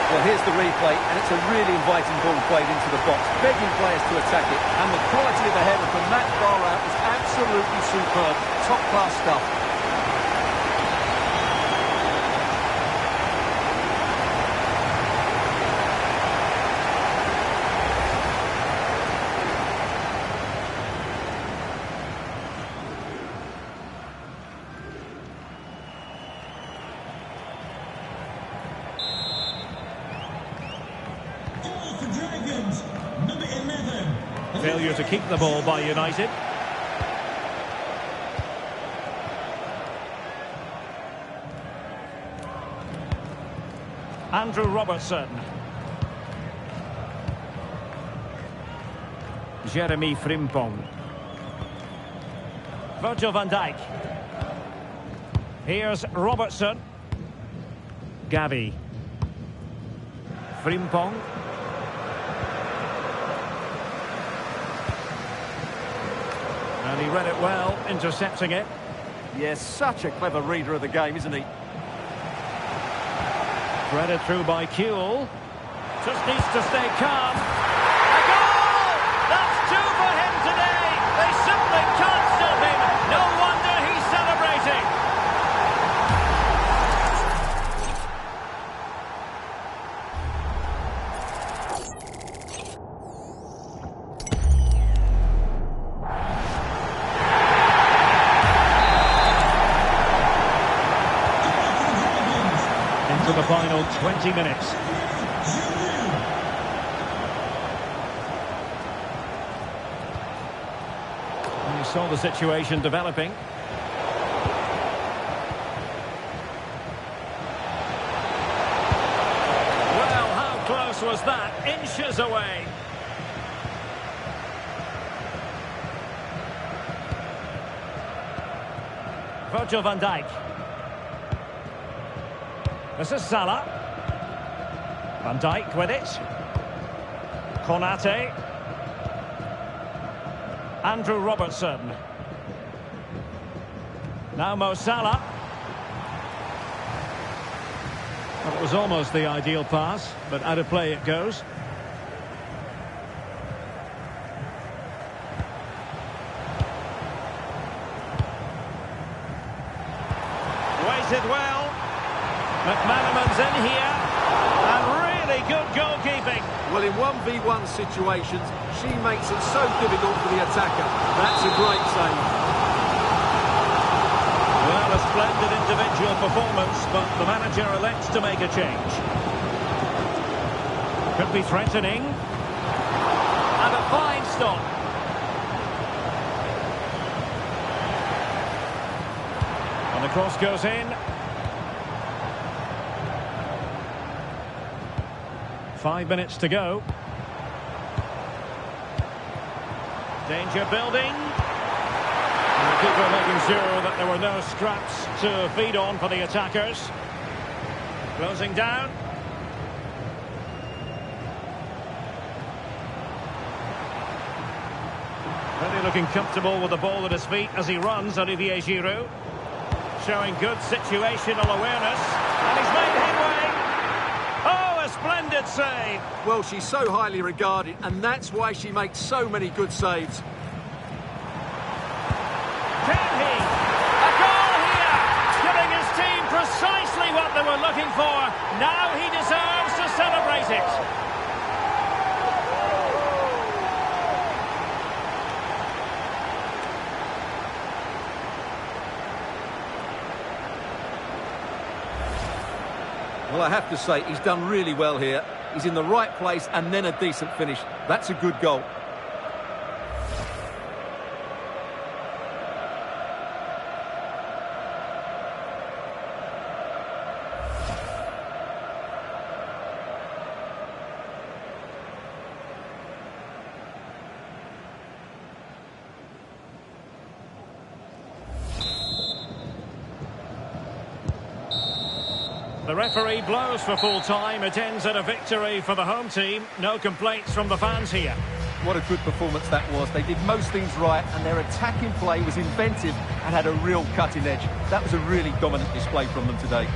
Well, here's the replay, and it's a really inviting ball played into the box, begging players to attack it, and the quality of the header from that far out is absolutely superb. Top-class stuff. Failure to keep the ball by United. Andrew Robertson. Jeremy Frimpong. Virgil van Dijk. Here's Robertson. Gavi. Frimpong. And he read it well, intercepting it. Yes, such a clever reader of the game, isn't he? Threaded through by Kuhl. Just needs to stay calm. A goal! That's two for him today. They simply can't stop him. No wonder he's celebrating. Into the final 20 minutes. You saw the situation developing. Well, how close was that? Inches away. Virgil van Dijk. This is Salah. Van Dijk with it. Konate. Andrew Robertson. Now Mo Salah. Well, it was almost the ideal pass, but out of play it goes. Waited well. McManaman's in here, and really good goalkeeping. Well, in 1v1 situations, she makes it so difficult for the attacker. That's a great save. Well, a splendid individual performance, but the manager elects to make a change. Could be threatening. And a fine stop. And the cross goes in. 5 minutes to go. Danger building. And the keeper making sure that there were no scraps to feed on for the attackers. Closing down. Really looking comfortable with the ball at his feet as he runs, Olivier Giroud. Showing good situational awareness. And he's made headway. Oh, a splendid save. Well, she's so highly regarded, and that's why she makes so many good saves. Can he? A goal here, giving his team precisely what they were looking for. Now he deserves to celebrate it. Well, I have to say, he's done really well here. He's in the right place and then a decent finish. That's a good goal. The referee blows for full time. It ends at a victory for the home team. No complaints from the fans here. What a good performance that was. They did most things right, and their attacking play was inventive and had a real cutting edge. That was a really dominant display from them today.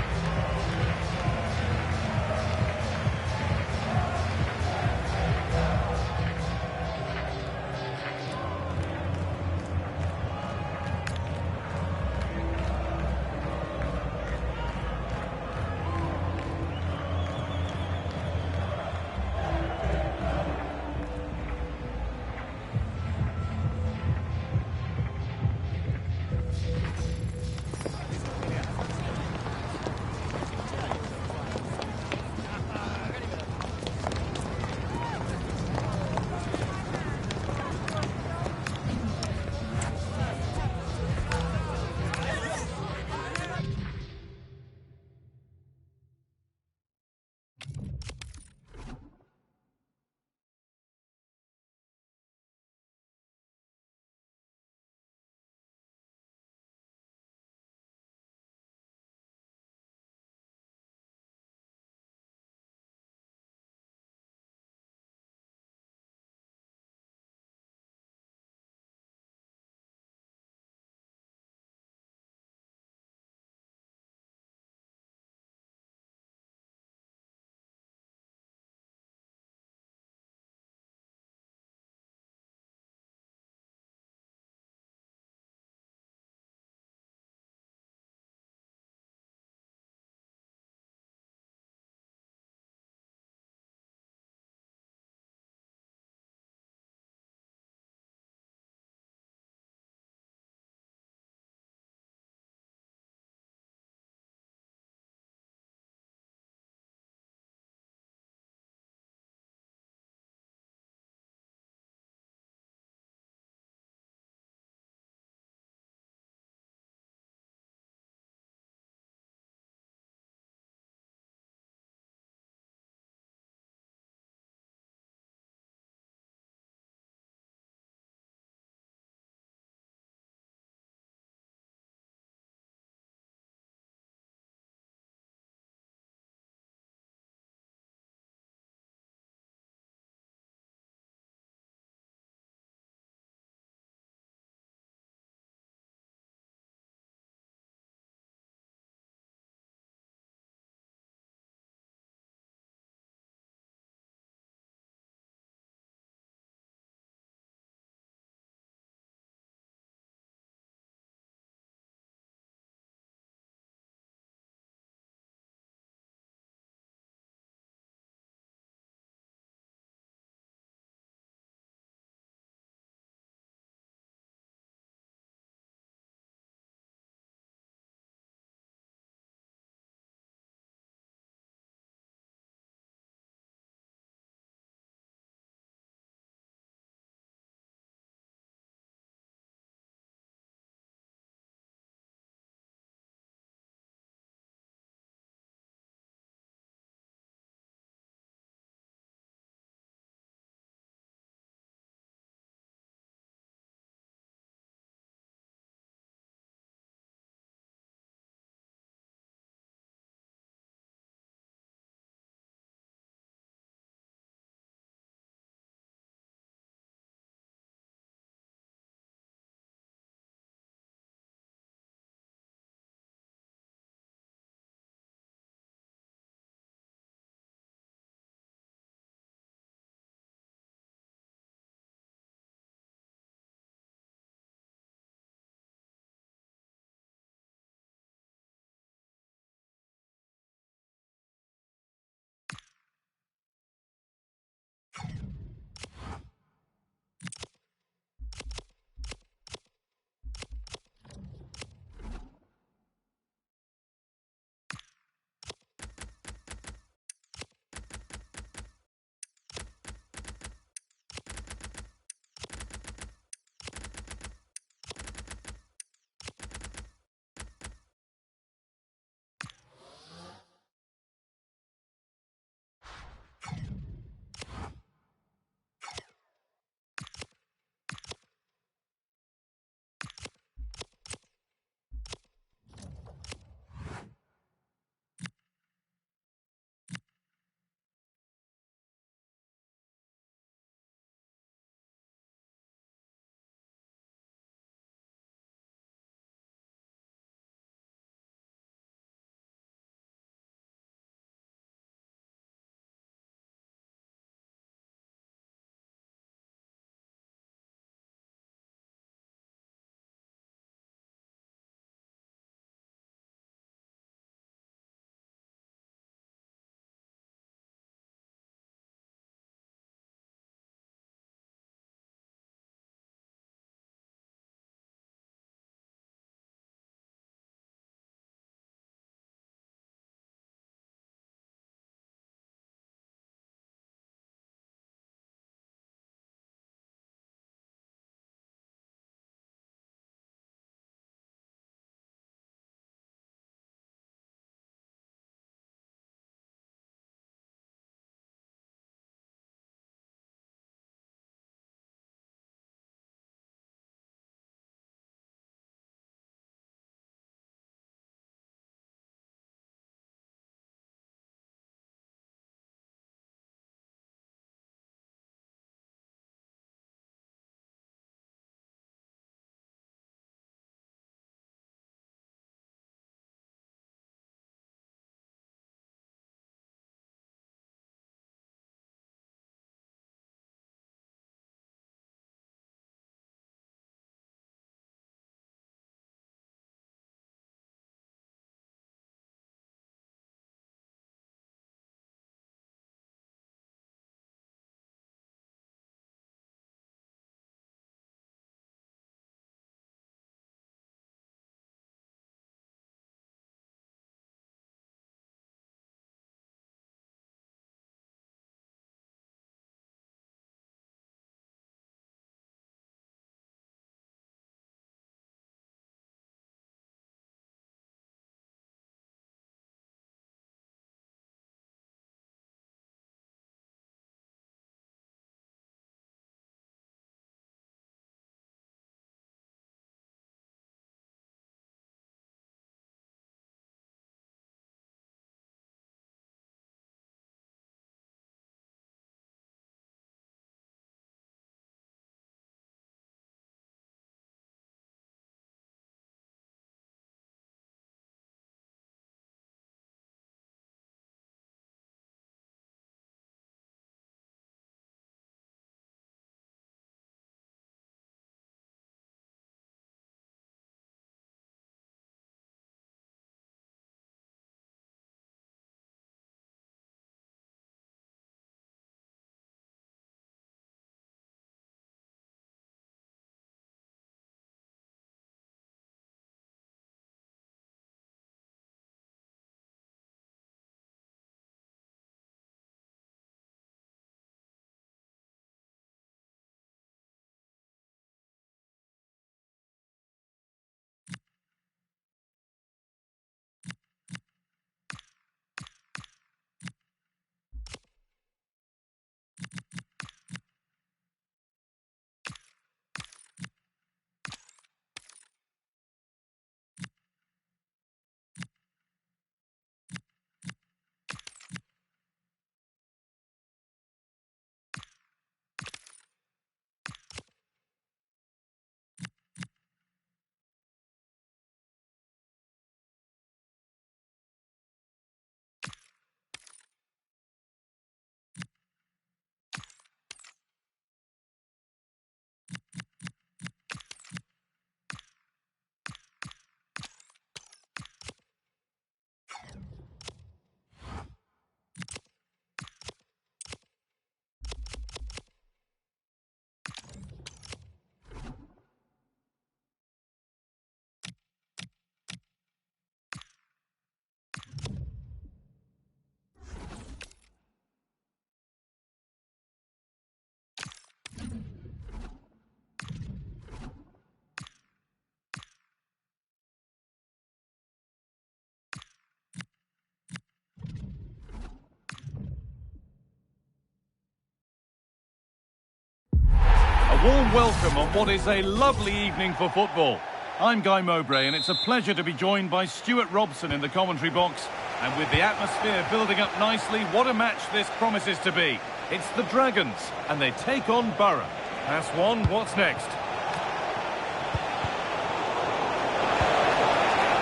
Warm welcome on what is a lovely evening for football. I'm Guy Mowbray, and it's a pleasure to be joined by Stuart Robson in the commentary box. And with the atmosphere building up nicely, what a match this promises to be. It's the Dragons, and they take on Borough. Pass one, what's next?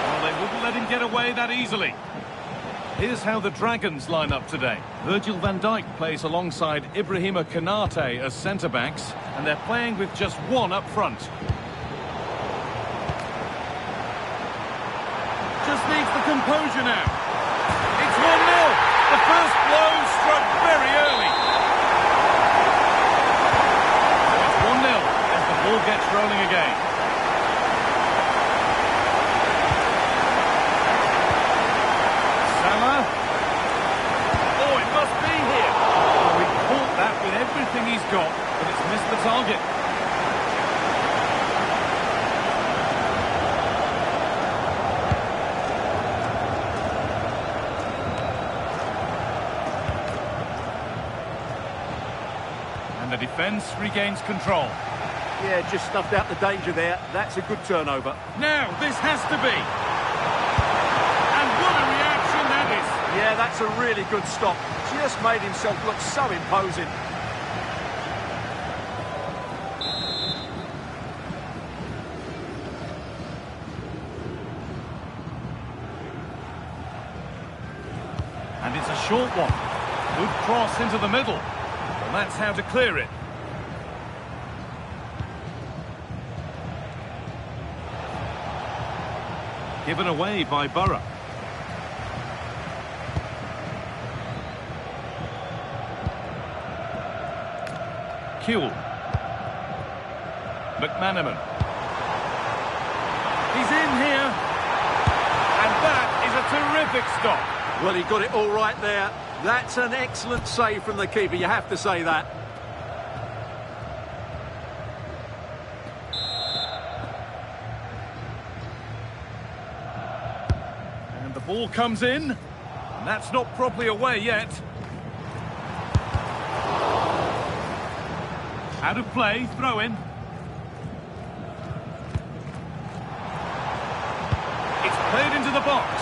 Well, they wouldn't let him get away that easily. Here's how the Dragons line up today. Virgil van Dijk plays alongside Ibrahima Konate as centre-backs, and they're playing with just one up front. Just needs the composure now. It's 1-0. The first blow struck very early. It's 1-0 as the ball gets rolling again. Everything he's got, but it's missed the target. And the defence regains control. Yeah, just snuffed out the danger there. That's a good turnover. Now, this has to be. And what a reaction that is. Yeah, that's a really good stop. Just made himself look so imposing. And it's a short one. Good cross into the middle. And that's how to clear it. Given away by Borough. Kuehl. McManaman. He's in here. And that is a terrific stop. Well, he got it all right there. That's an excellent save from the keeper, you have to say that. And the ball comes in. And that's not properly away yet. Out of play, throw in. It's played into the box.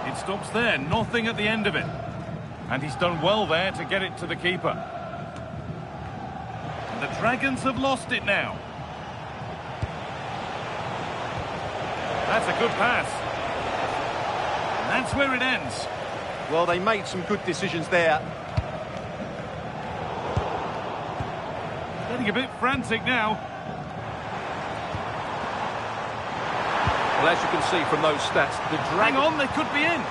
It stops there, nothing at the end of it. And he's done well there to get it to the keeper. And the Dragons have lost it now. That's a good pass. And that's where it ends. Well, they made some good decisions there. Getting a bit frantic now. Well, as you can see from those stats, the Hang on, they could be in.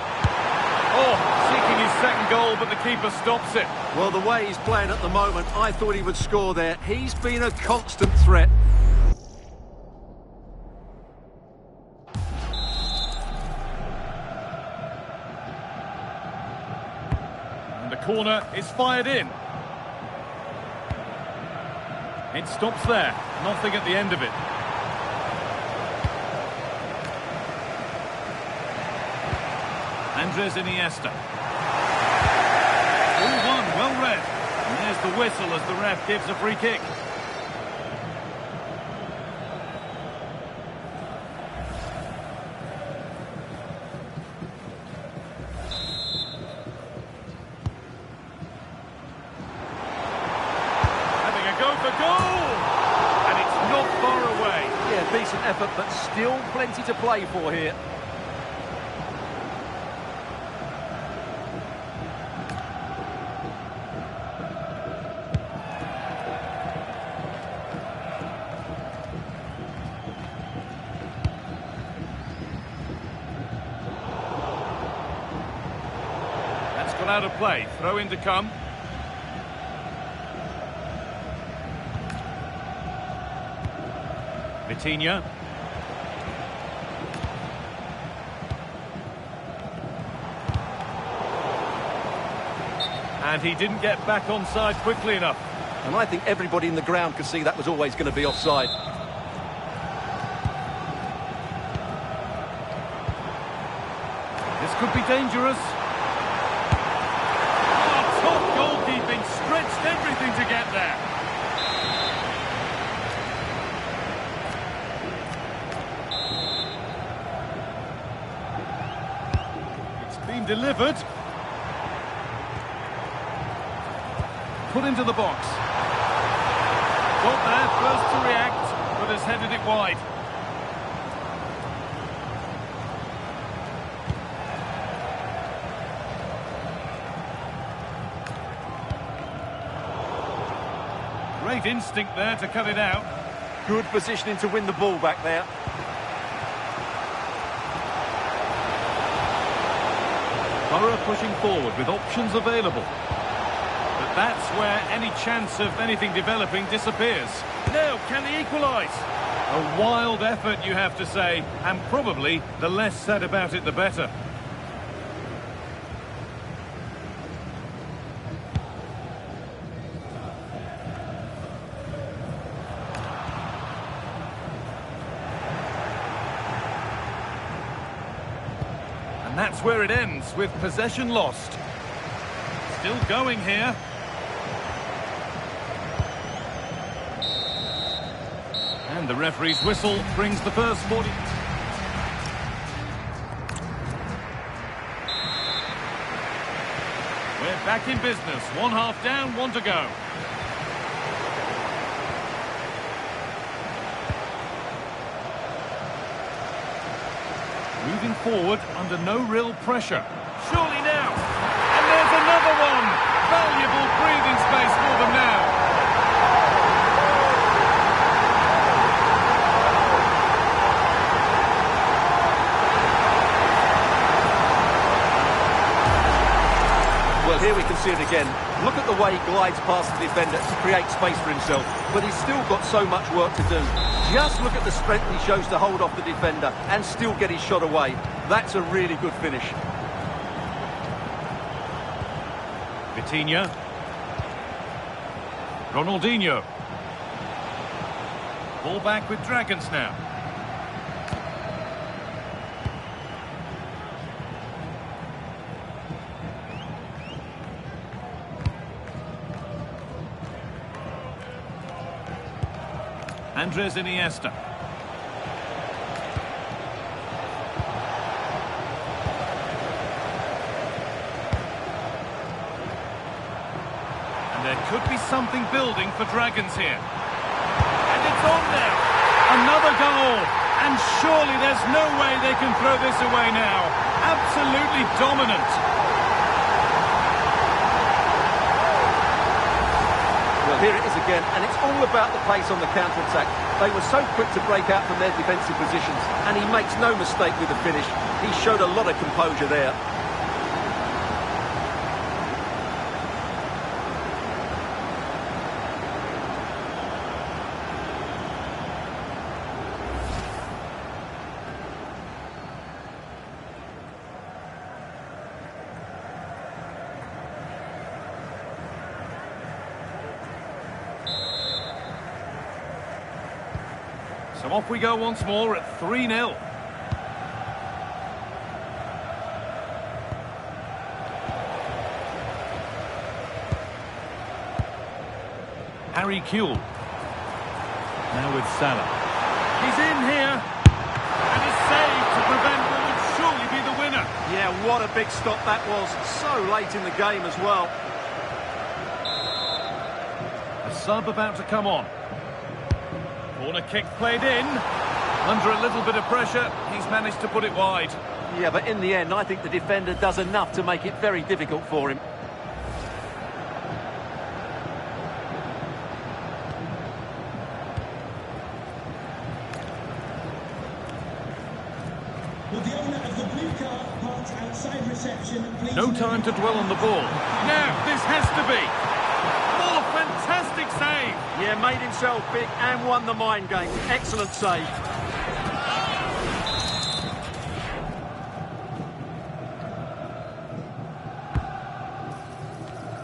Oh, seeking his second goal, but the keeper stops it. Well, the way he's playing at the moment, I thought he would score there. He's been a constant threat. And the corner is fired in. It stops there, nothing at the end of it. Andres Iniesta. 3-1, well read. And there's the whistle as the ref gives a free kick. Having a go for goal! And it's not far away. Yeah, decent effort, but still plenty to play for here. Out of play, throw in to come. Vitinha. And he didn't get back onside quickly enough. And I think everybody in the ground could see that was always going to be offside. This could be dangerous. Stretched lost everything to get there. It's been delivered. Put into the box. Got there first to react, but has headed it wide. Great instinct there to cut it out. Good positioning to win the ball back there. Borough pushing forward with options available. But that's where any chance of anything developing disappears. Now, can he equalise? A wild effort, you have to say, and probably the less said about it, the better. And that's where it ends, with possession lost. Still going here. And the referee's whistle brings the first 40. We're back in business. One half down, one to go. Moving forward under no real pressure. Surely now. And there's another one. Valuable breathing space for them now. Well, here we can see it again. Look at the way he glides past the defender to create space for himself. But he's still got so much work to do. Just look at the strength he shows to hold off the defender and still get his shot away. That's a really good finish. Vitinha. Ronaldinho. Ball back with Dragons now. Andres Iniesta. And there could be something building for Dragons here. And it's on now. Another goal. And surely there's no way they can throw this away now. Absolutely dominant. Well, here it is again, and it's all about the pace on the counter-attack. They were so quick to break out from their defensive positions, and he makes no mistake with the finish. He showed a lot of composure there. So off we go once more at 3-0. Harry Kewell. Now with Salah. He's in here. And is saved to prevent what would surely be the winner. Yeah, what a big stop that was. So late in the game as well. A sub about to come on. Corner kick played in. Under a little bit of pressure, he's managed to put it wide. Yeah, but in the end, I think the defender does enough to make it very difficult for him. Will the owner of the blue car park outside reception, please? No time to dwell on the ball. Now, this has to be. Oh, fantastic save. Yeah, made himself big and won the mind game. Excellent save.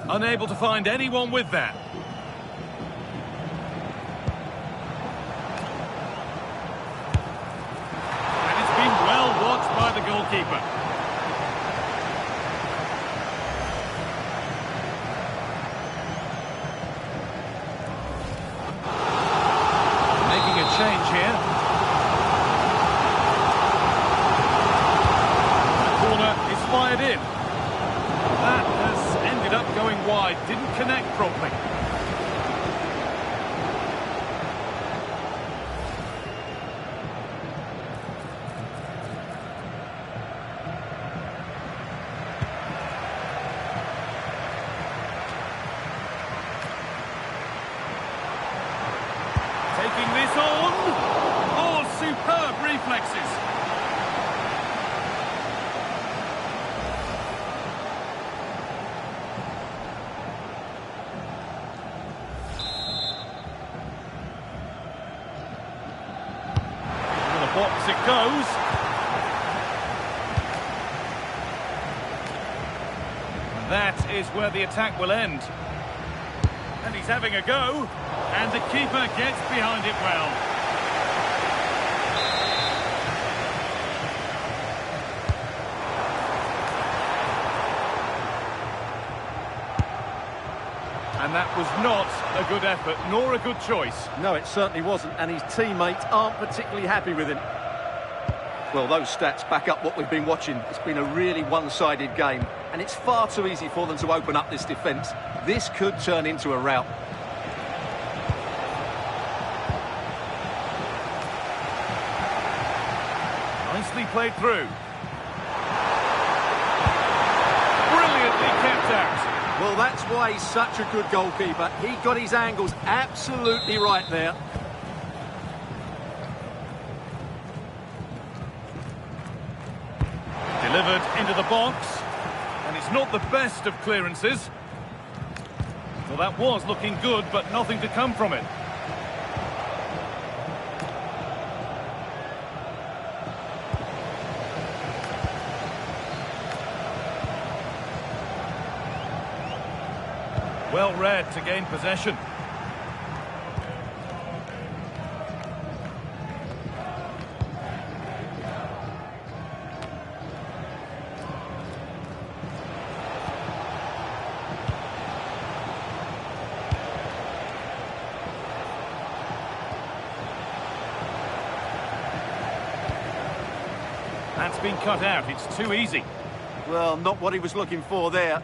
Unable to find anyone with that. And it's been well watched by the goalkeeper. change here. The corner is fired in. That has ended up going wide, didn't connect properly. Taking this on. Oh, superb reflexes. Into the box it goes. That is where the attack will end. And he's having a go. And the keeper gets behind it well. And that was not a good effort, nor a good choice. No, it certainly wasn't, and his teammates aren't particularly happy with him. Well, those stats back up what we've been watching. It's been a really one-sided game, and it's far too easy for them to open up this defence. This could turn into a rout. Nicely played through. Brilliantly kept out. Well, that's why he's such a good goalkeeper. He got his angles absolutely right there. Delivered into the box. And it's not the best of clearances. Well, that was looking good, but nothing to come from it. Well read to gain possession. That's been cut out. It's too easy. Well, not what he was looking for there.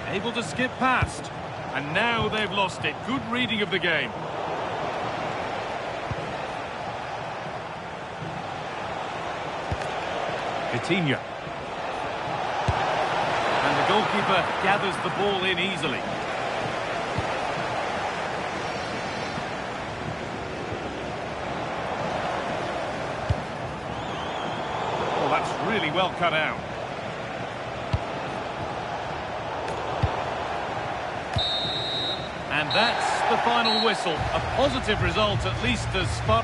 Able to skip past. And now they've lost it. Good reading of the game. Coutinho. And the goalkeeper gathers the ball in easily. Oh, that's really well cut out. And that's the final whistle. A positive result, at least as far...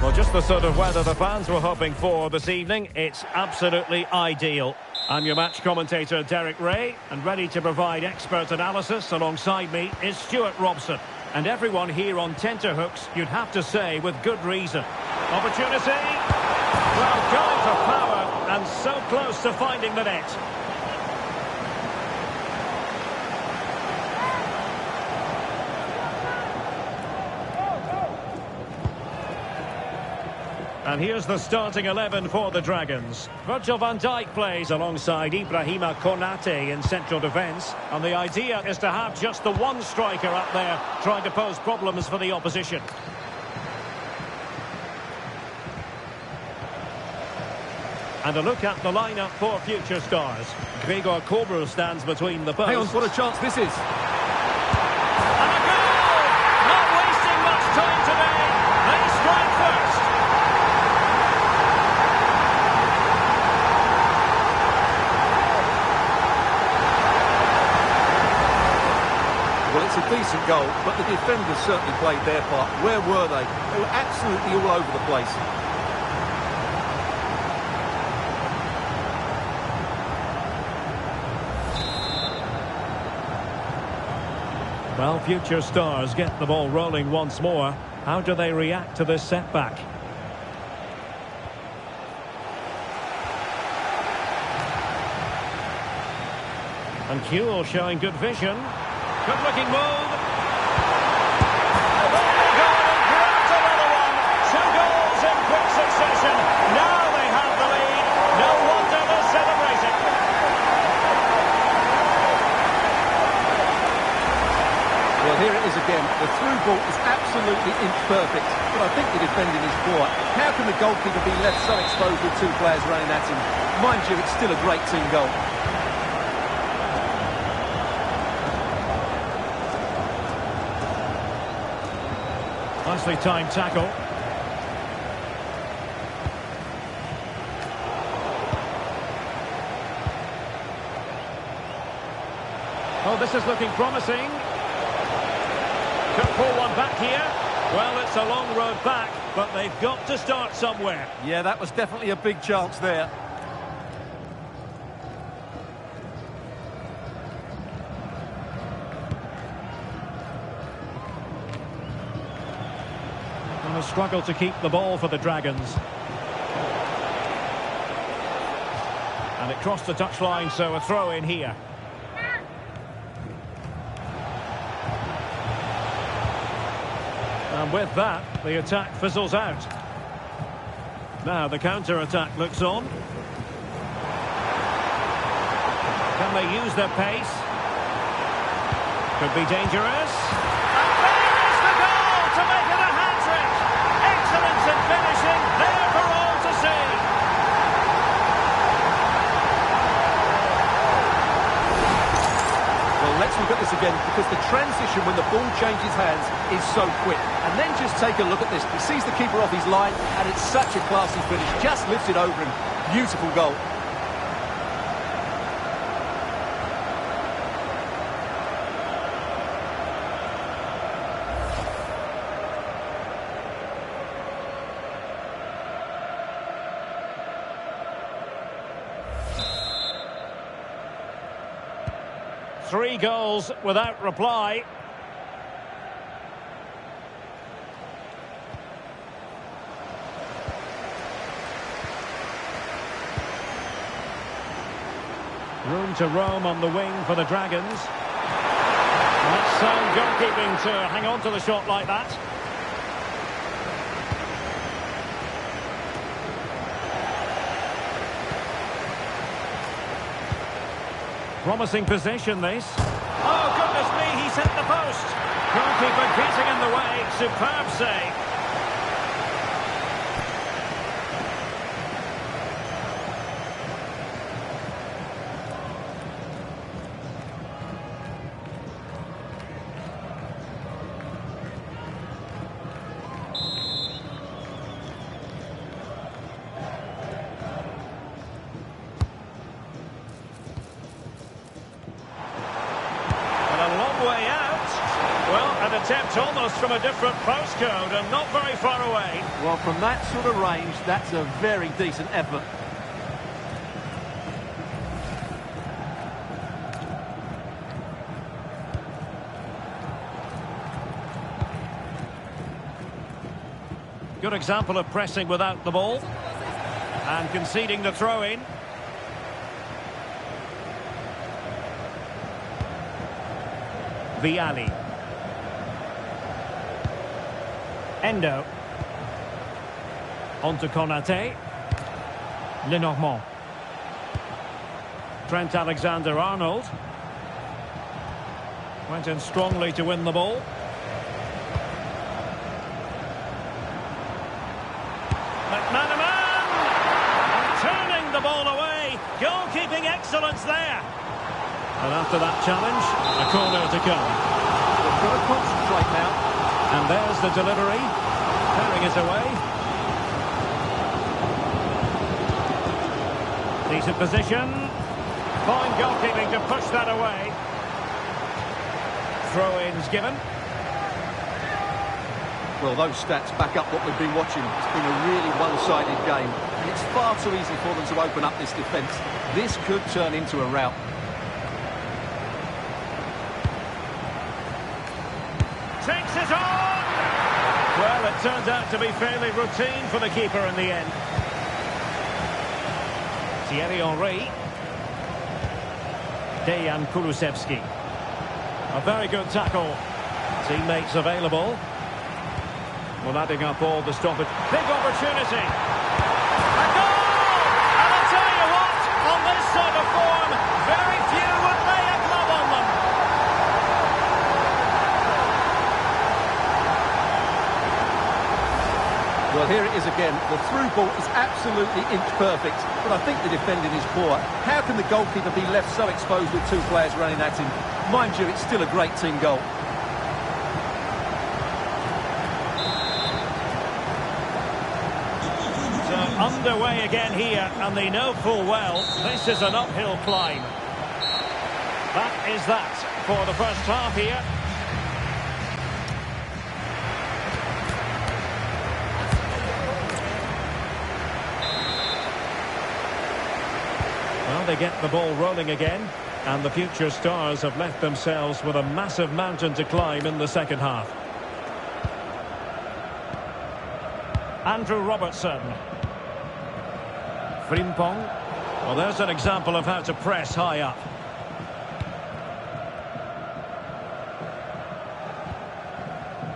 Well, just the sort of weather the fans were hoping for this evening. It's absolutely ideal. I'm your match commentator, Derek Ray, and ready to provide expert analysis alongside me is Stuart Robson. And everyone here on tenterhooks, you'd have to say, with good reason. Opportunity. Well, going for power, and so close to finding the net. And here's the starting 11 for the Dragons. Virgil van Dijk plays alongside Ibrahima Konate in central defence. And the idea is to have just the one striker up there trying to pose problems for the opposition. And a look at the lineup for future stars. Gregor Kobel stands between the posts. Hang on, what a chance this is. And a goal! Not wasting much time today. They strike first. Well, it's a decent goal, but the defenders certainly played their part. Where were they? They were absolutely all over the place. Well, future stars get the ball rolling once more. How do they react to this setback? And Kuhl showing good vision. Good-looking move. There they go, and grabbed another one. 2 goals in quick succession. Now they have the lead. No wonder they're celebrating. Well, here it is again. The through ball is absolutely inch perfect, but I think the defending is poor. How can the goalkeeper be left so exposed with 2 players running at him? Mind you, it's still a great team goal. Nicely timed tackle. Oh, this is looking promising. Could pull one back here. Well, it's a long road back, but they've got to start somewhere. Yeah, that was definitely a big chance there. And a struggle to keep the ball for the Dragons. And it crossed the touchline, so a throw in here. And with that, the attack fizzles out. Now the counter-attack looks on. Can they use their pace? Could be dangerous. And there is the goal to make it a hat-trick. Excellence in finishing, there for all to see. Well, let's look at this again, because the transition when the ball changes hands is so quick. And then just take a look at this. He sees the keeper off his line, and it's such a classy finish. Just lifts it over him. Beautiful goal. Three goals without reply. Room to roam on the wing for the Dragons. That's sound goalkeeping to hang on to the shot like that. Promising position, this. Oh, goodness me, he's hit the post. Goalkeeper beating in the way. Superb save. Way out. Well, an attempt It's almost from a different postcode and not very far away. Well, from that sort of range, that's a very decent effort. Good example of pressing without the ball. And conceding the throw-in. Vialli. Endo. On to Konate. Lenormand. Trent Alexander-Arnold. Went in strongly to win the ball. McManaman! Turning the ball away. Goalkeeping excellence there. And after that challenge, a corner to come. They've got to concentrate now. And there's the delivery. Carrying it away. Decent position. Fine goalkeeping to push that away. Throw-ins given. Well, those stats back up what we've been watching. It's been a really one-sided game, and it's far too easy for them to open up this defence. This could turn into a rout. Takes it on! Well, it turned out to be fairly routine for the keeper in the end. Thierry Henry. Dejan Kulusevski. A very good tackle. Teammates available. Well, adding up all the stoppage. Big opportunity. A goal! And I'll tell you what, on this sort of form, very few would lay a glove on them. Well, here it is again. The through ball is absolutely inch perfect, but I think the defending is poor. How can the goalkeeper be left so exposed with two players running at him? Mind you, it's still a great team goal. Underway again here, and they know full well this is an uphill climb. That is that for the first half here. Well, they get the ball rolling again, and the future stars have left themselves with a massive mountain to climb in the second half. Andrew Robertson. Frimpong. Well, there's an example of how to press high up.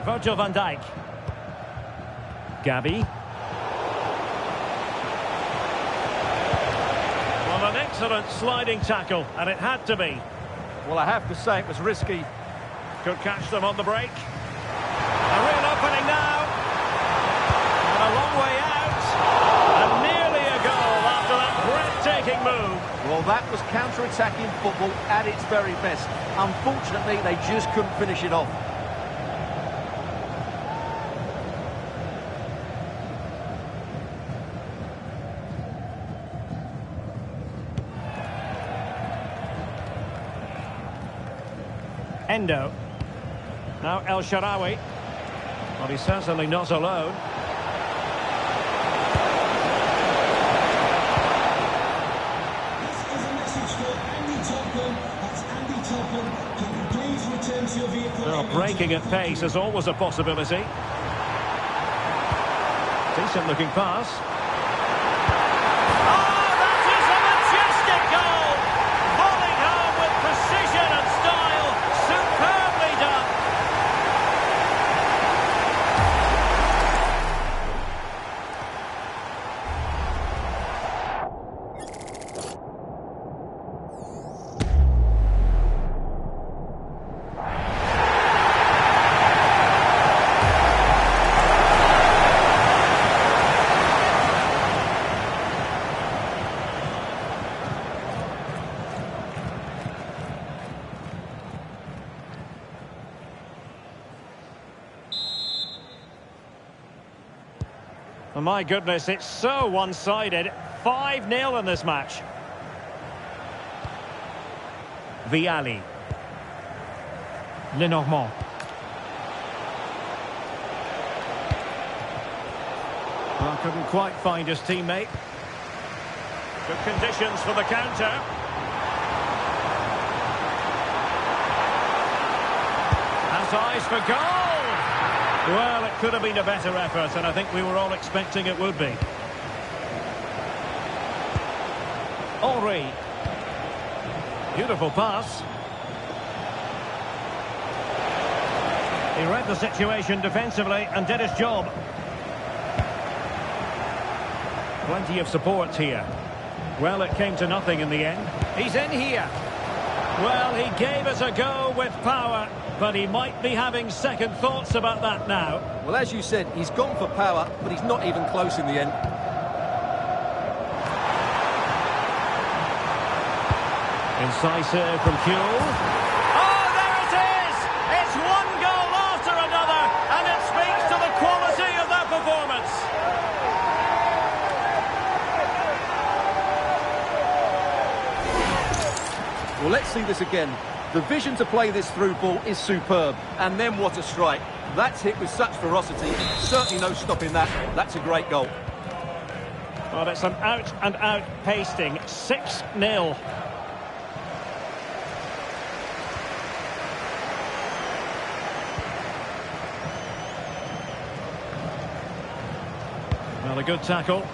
Virgil van Dijk. Gabi. Well, an excellent sliding tackle, and it had to be. Well, I have to say it was risky. Could catch them on the break. A real opening now. And a long way out. And nearly a goal after that breathtaking move. Well, that was counter-attacking football at its very best. Unfortunately, they just couldn't finish it off. Endo. Now El Shaarawy. Well, he's certainly not alone. This is a message for Andy Topham. That's Andy Topham. Can you please return to your vehicle? Well, breaking at pace is always a possibility. Decent looking pass. Oh, that is a majestic goal! Volleyed home with precision and style. Superbly done. Oh, my goodness, it's so one-sided. 5-0 in this match. Vialli. Lenormand. Well, couldn't quite find his teammate. Good conditions for the counter. Has eyes for goal! Well, it could have been a better effort, and I think we were all expecting it would be. Henry. Beautiful pass. He read the situation defensively and did his job. Plenty of support here. Well, it came to nothing in the end. He's in here. Well, he gave us a go with power, but he might be having second thoughts about that now. Well, as you said, he's gone for power, but he's not even close in the end. Incisive from Kuhl. Oh, there it is! It's one goal after another, and it speaks to the quality of their performance. Well, let's see this again. The vision to play this through ball is superb. And then what a strike. That's hit with such ferocity. Certainly no stopping that. That's a great goal. Well, it's an out-and-out pasting. 6-0. Well, a good tackle.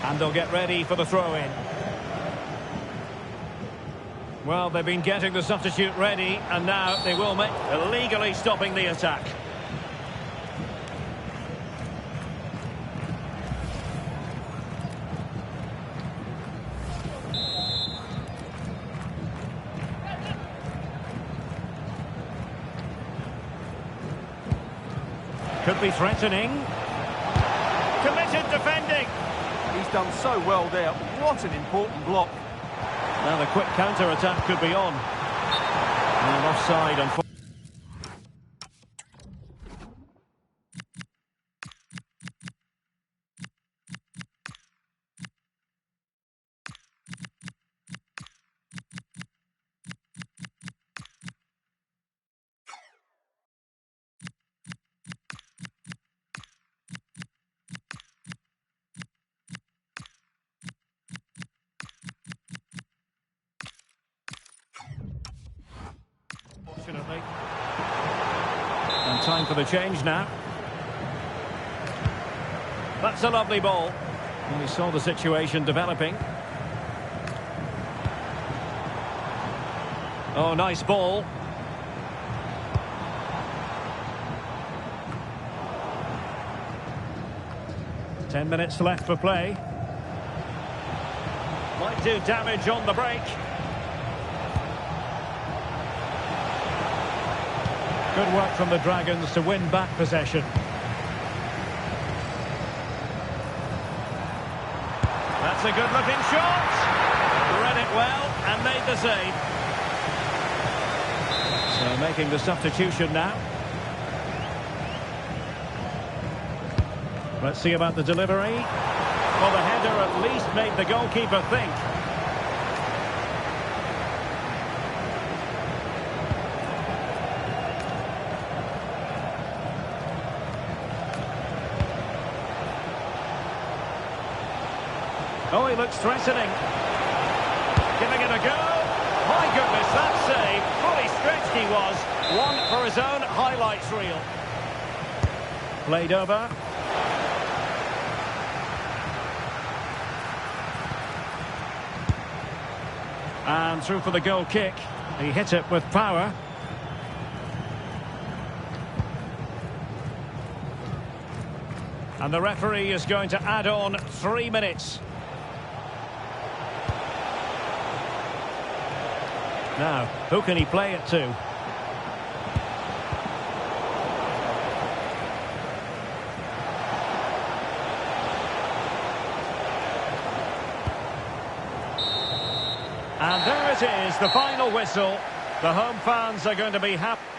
And they'll get ready for the throw-in. Well, they've been getting the substitute ready, and now they will make illegally stopping the attack. Could be threatening. Committed defending. He's done so well there. What an important block. Now the quick counter-attack could be on. And offside, unfortunately. And time for the change now. That's a lovely ball. And we saw the situation developing. Oh, nice ball. Ten minutes left for play. Might do damage on the break. Good work from the Dragons to win back possession. That's a good-looking shot. Read it well and made the save. So making the substitution now. Let's see about the delivery. Well, the header at least made the goalkeeper think. Oh, he looks threatening. Giving it a go. My goodness, that save. Fully stretched he was. One for his own highlights reel. Played over. And through for the goal kick. He hit it with power. And the referee is going to add on 3 minutes. Now, who can he play it to? And there it is, the final whistle. The home fans are going to be happy.